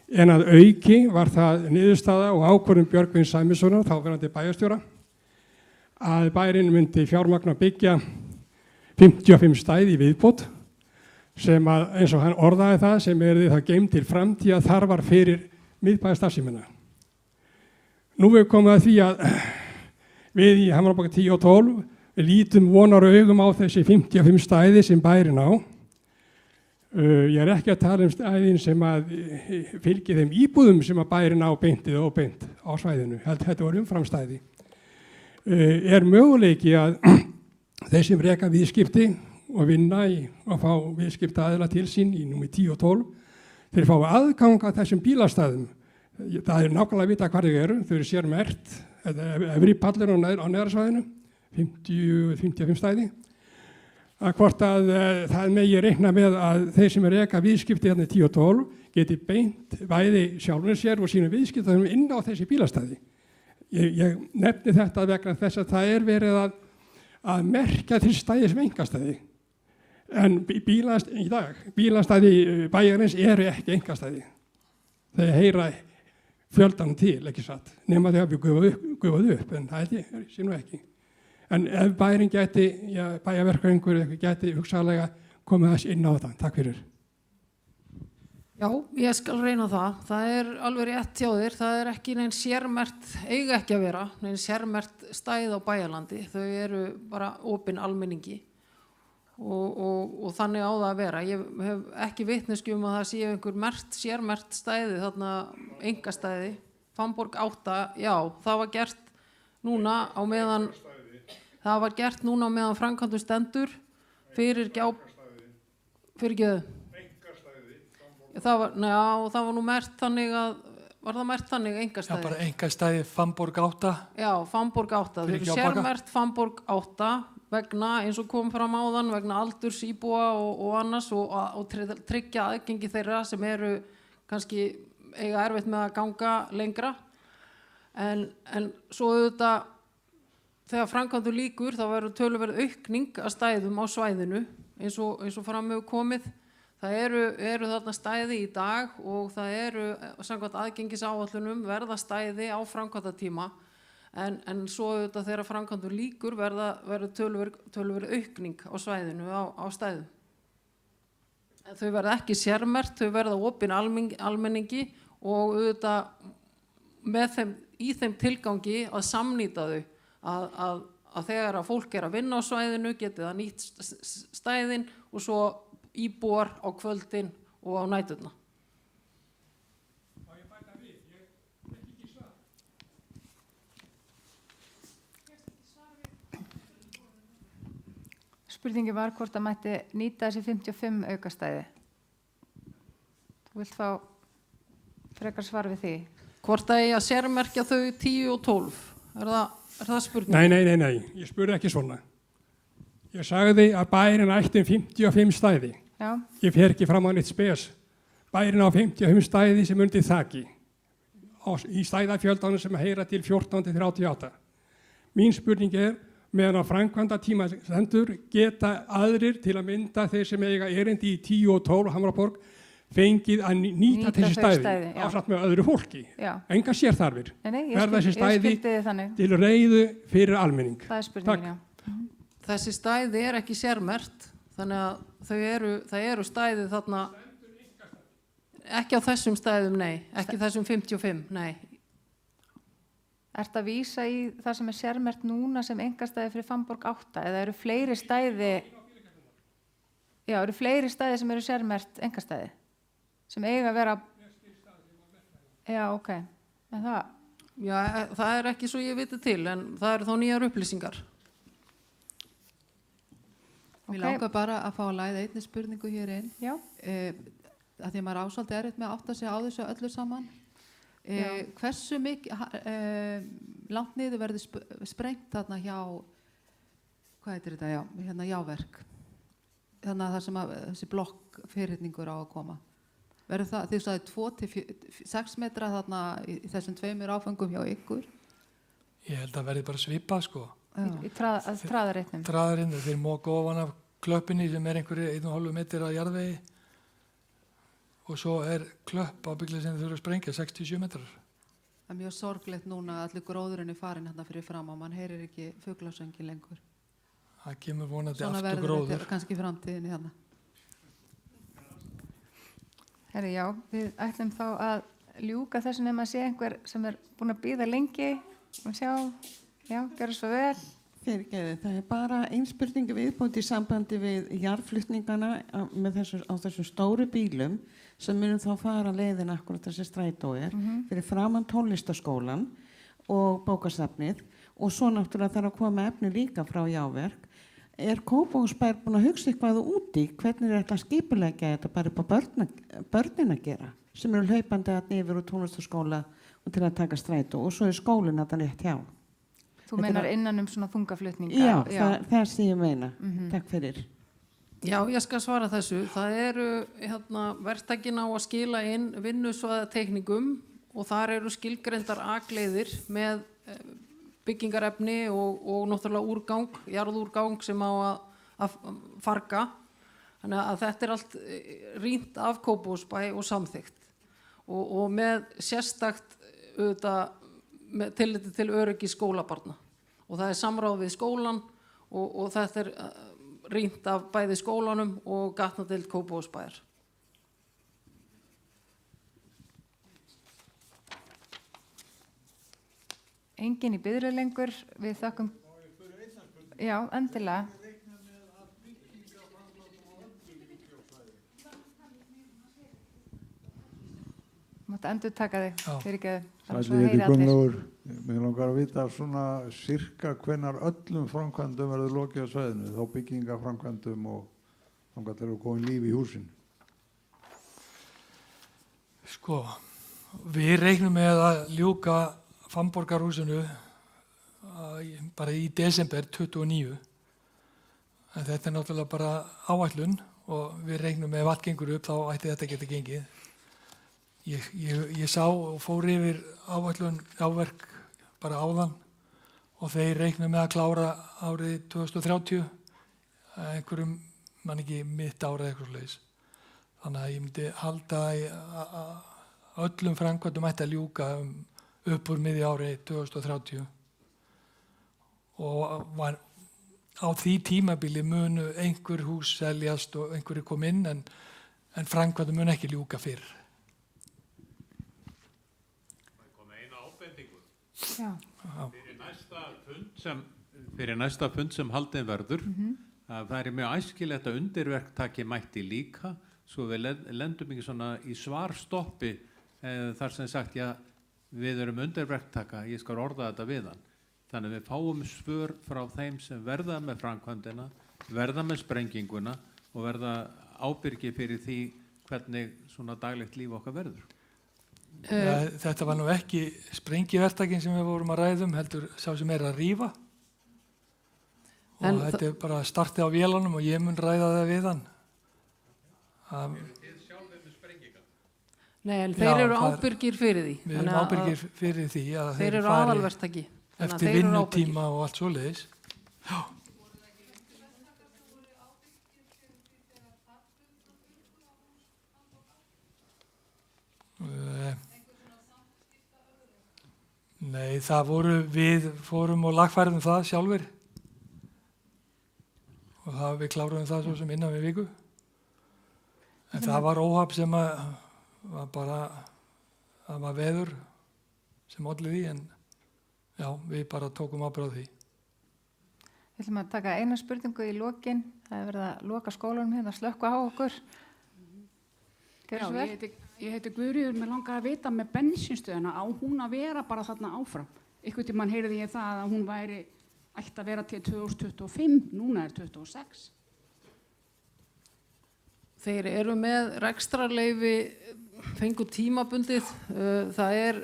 [SPEAKER 19] En að auki var það niðurstaða og ákvörðun Björgvins Sæmundssonar, þáverandi bæjarstjóra, að bærinn myndi fjármagna byggja 55 stæði í viðbót sem að, eins og hann orðaði það, sem það geymt til framtíða þarfar fyrir miðbæðarstarfsemina. Nú við komum að því að við í Hamraborg 10 og 12 við lítum vonar augum á þessi 55 stæði sem bærinn á. Ég er ekki að tala stæðin sem að fylgi þeim íbúðum sem að bærinn á beintið og beint á svæðinu. Þetta var umframstæði. Er möguleiki að þeir sem reka viðskipti og vinna og fá viðskipta aðila til sín í númer 10 og 12, þeir fá aðgang að þessum bílastæðum. Það er nákvæmlega að vita hvar þau eru, þau eru sérmerkt, efri pallur á neðarsvæðinu, 55 stæði. Að hvort að það megi reikna með að þeir sem reka viðskipti hérna 10 og 12 geti beint bæði sjálfur sér og sínu viðskiptaðum inn á þessi bílastæði. Ég nefni þetta vegna þess að það er verið að merkja til stæði sem einkastæði. En í dag, bílastæði bæjarins eru ekki einkastæði. Þeir heyra fjöldanum til, ekki satt, nema þau hafi gufað upp, en það sé nú ekki. En ef bærin gæti, bæjarverkfræðingur gæti hugsaðlega komið þess inn á þetta. Takk fyrir.
[SPEAKER 8] Já, ég skal reyna það. Það er alveg rétt hjá þér. Það er ekki neins sérmerkt, eiga ekki að vera, neins sérmerkt stæð á bæjarlandi. Þau eru bara opin almenningi og þannig á það að vera. Ég hef ekki vitneskju að það sé einhver sérmerkt stæði, þarna einkastæði. Fannborg 8, já, það var gert núna á meðan framkvæmdum stendur fyrir það var nú merkt þannig að var það merkt þannig einkastæði?
[SPEAKER 2] Já, bara einkastæði Fannborg 8. Já,
[SPEAKER 8] Fannborg 8. Þau eru sérmerkt Fannborg 8 vegna, eins og kom fram áðan, vegna aldurs íbúa og annars og tryggja aðgengi þeirra sem eru kannski eiga erfitt með að ganga lengra. En svo auðvitað þegar framkvæmdu lýkur þá verður töluverð aukning að stæðum á svæðinu eins og fram hefur komið. Það eru þarna stæði í dag og það eru samkvæmt aðgengisáætlunum verða stæði á framkvæmdatíma en svo auðvitað þegar framkvæmdu lýkur verður töluverð aukning á svæðinu á stæðum. En þau verða ekki sérmerkt, þau verða opin almenningi og auðvitað í þeim tilgangi að samnýta þau að þegar að fólk er að vinna á svæðinu geti það nýtt stæðin og svo íbúar á kvöldin og á næturna.
[SPEAKER 1] Spurningi var hvort að mætti nýta þessi 55 aukastæði. Þú vilt fá frekar svar við því?
[SPEAKER 8] Hvort að ég að sérmerkja þau 10 og 12? Er það spurning?
[SPEAKER 19] Nei, ég spurði ekki svona. Ég sagði að bærin ætti 55 stæði.
[SPEAKER 1] Já.
[SPEAKER 19] Ég fer ekki fram á neitt spes. Bærin á 55 stæði sem undir þaki í stæðafjöldanum sem heyra til 14-38. Mín spurning meðan á framkvæmda tíma stendur geta aðrir til að mynda þeir sem eiga erindi í 10 og 12 Hamraborg fengið að nýta þessi stæði ásamt með öðru fólki. Enga sérþarfir. Verða þessi stæði til reiðu fyrir almenning.
[SPEAKER 1] Það er spurningin, já.
[SPEAKER 8] Þessi stæði er ekki sérmerkt, þannig að það eru stæði þarna, ekki á þessum stæðum, nei, ekki þessum 55, nei.
[SPEAKER 1] Ertu að vísa í það sem er sérmerkt núna sem einkastæði fyrir Fannborg 8 eða eru fleiri stæði, sem eru sérmerkt einkastæði sem eiga að vera, já, ok, en það?
[SPEAKER 8] Já, það er ekki svo ég viti til, en það eru þó nýjar upplýsingar.
[SPEAKER 5] Mér langar bara að fá að læða einni spurningu hér inn.
[SPEAKER 1] Já.
[SPEAKER 5] Að því að maður ásáldi erfitt með að átta sig á þessu öllu saman. Hversu mikið langt niður verður sprengt þarna hjá, hvað heitir þetta, hérna Jáverk. Þannig að það sem þessi blokkfyrirningur á að koma. Verður það, þið sagði 2-6 metra þarna í þessum 2 áfengum hjá ykkur?
[SPEAKER 2] Ég held að verði bara svipað, sko.
[SPEAKER 1] Í traðareitnum?
[SPEAKER 2] Traðareitnum, þeir móka ofan af klöppinni sem er einhverju 1,5 metri á jarðvegi og svo er klöpp ábygglega sem þau þurfa að sprengja 67 metrar.
[SPEAKER 5] Það er mjög sorglegt núna að allir gróðurinn er farin hérna fyrir fram og mann heyrir ekki fuglasöngi lengur.
[SPEAKER 2] Það kemur vonandi
[SPEAKER 5] Svona
[SPEAKER 2] aftur
[SPEAKER 5] verður
[SPEAKER 2] gróður.
[SPEAKER 5] þetta kannski í framtíðinni hérna.
[SPEAKER 1] Herri, já, við ætlum þá að ljúka þessu nema að sé einhver sem er búin að bíða lengi og sjá, já, gjörðu svo vel.
[SPEAKER 3] Fyrirgeðu, það er bara ein spurningu viðbúti í sambandi við jarðflutningana á þessum stóru bílum sem munum þá fara leiðin akkurat þessi strætó fyrir framan tónlistaskólan og bókasafnið og svo náttúrulega þarf að koma efni líka frá Jáverk. Er Kópavogsbær búin að hugsa eitthvað úti hvernig er þetta skipulegja þetta bara upp á börnin að gera sem eru hlaupandi að yfir úr tónlistaskóla og til að taka strætó og svo er skólinn að það rétt hjá.
[SPEAKER 1] Þú meinar innan svona þungaflutninga?
[SPEAKER 3] Já, það sem ég meina. Takk fyrir.
[SPEAKER 8] Já, ég skal svara þessu. Það eru verktakinn á að skila inn vinnusvæðateikningum og þar eru skilgreindar akleiðir með byggingarefni og náttúrulega úrgang, jarðúrgang sem á að farga. Þannig að þetta er allt rýnt af Kópavogsbæ og samþykkt og með sérstakt auðvitað með tilliti til öryggi skólabarna og það er samráð við skólan og þetta er rýnt af bæði skólanum og gatnadeild Kópavogsbæjar.
[SPEAKER 1] Engin í biðröð lengur, við þakkum. Já, endilega. Máttu endur taka þig, fyrirgeðu.
[SPEAKER 20] Sæli, ég heiti Gunnlaugur. Mér langar að vita svona sirka hvenær öllum framkvæmdum verður lokið á svæðinu, þá byggingaframkvæmdum og þangað til að koma líf í húsin.
[SPEAKER 2] Sko, við reiknum með að ljúka Fannborgarhúsinu bara í desember 29. En þetta er náttúrulega bara áætlun og við reiknum með ef allt gengur upp þá ætti þetta geta gengið. Ég sá og fór yfir áætlun Jáverk bara áðan og þeir reiknum með að klára árið 2030 einhverjum, mann ekki mitt árið eitthvað sliðis. Þannig að ég myndi halda að öllum framkvæmdum ætti að ljúka upp úr miðju árið 2030 og á því tímabili munu einhver hús seljast og einhverju kom inn en framkvæmdum mun ekki ljúka fyrr.
[SPEAKER 9] Já. Fyrir næsta fund sem haldið verður það er mjög æskilegt að undirverktaki mætti líka svo við lendum ekki svona í svarstoppi þar sem sagt já við erum undirverktaka, ég skal orða þetta við hann þannig að við fáum svör frá þeim sem verða með framkvæmdina verða með sprenginguna og verða ábyrgi fyrir því hvernig svona daglegt líf okkar verður.
[SPEAKER 2] Þetta var nú ekki sprengivertakinn sem við vorum að ræðum, heldur sá sem er að rífa og þetta er bara startið á vélanum og ég mun ræða það við hann.
[SPEAKER 8] Þið sjálfur með sprengingar? Nei, en þeir eru ábyrgir fyrir því.
[SPEAKER 2] Við erum ábyrgir fyrir því að
[SPEAKER 8] þeir eru aðalverktaki.
[SPEAKER 2] Eftir vinnutíma og allt svoleiðis. Já. Nei, það voru, við fórum og lagfærðum það sjálfur og það, við kláruðum það svo sem innan við viku. En það var óhap sem var bara, það var veður sem olli því en já, við bara tókum ábyrgð á því.
[SPEAKER 1] Við ætlum að taka eina spurningu í lokin. Það er verið að loka skólanum hérna, slökkva á okkur.
[SPEAKER 21] Já, ég heiti Guðríður, mér langar að vita með bensínstöðina á hún að vera bara þarna áfram. Einhvern tímann heyrði ég það að hún ætti að vera til 2025, núna er 2026.
[SPEAKER 8] Þeir eru með rekstrarleyfi fengu tímabundið. Það er,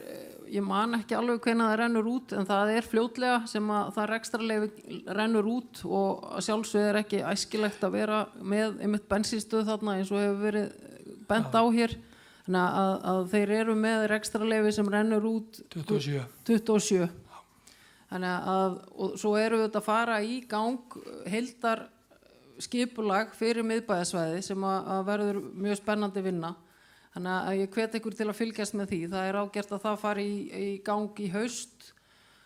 [SPEAKER 8] ég man ekki alveg hvenær það rennur út, en það er fljótlega sem að það rekstrarleyfi rennur út og sjálfsögðu er ekki æskilegt að vera með einmitt bensínstöð þarna eins og hefur verið bent á hér. Þannig að þeir eru með rekstrarleyfi sem rennur út 27. Þannig að og svo eru við að fara í gang heildar skipulag fyrir miðbæðasvæði sem að verður mjög spennandi vinna. Þannig að ég hvet ykkur til að fylgjast með því. Það er ágert að það fari í gang í haust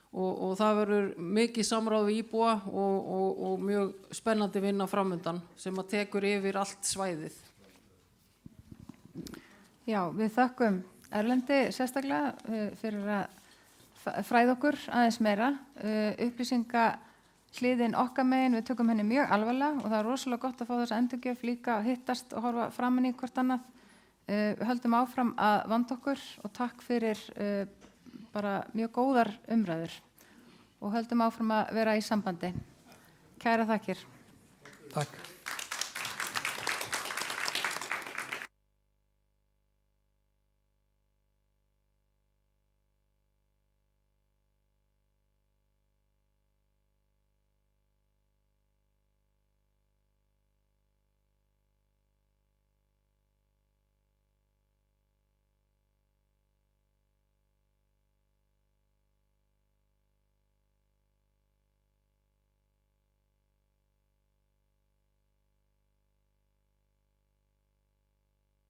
[SPEAKER 8] og það verður mikið samráð við íbúa og mjög spennandi vinna framundan sem að tekur yfir allt svæðið.
[SPEAKER 1] Já, við þökkum Erlendi sérstaklega fyrir að fræða okkur aðeins meira. Upplýsingahliðin okkar megin, við tökum henni mjög alvarlega og það er rosalega gott að fá þessa endurgjöf líka að hittast og horfa framan í hvort annað. Við höldum áfram að vanda okkur og takk fyrir bara mjög góðar umræður og höldum áfram að vera í sambandi. Kæra þakkir.
[SPEAKER 2] Takk.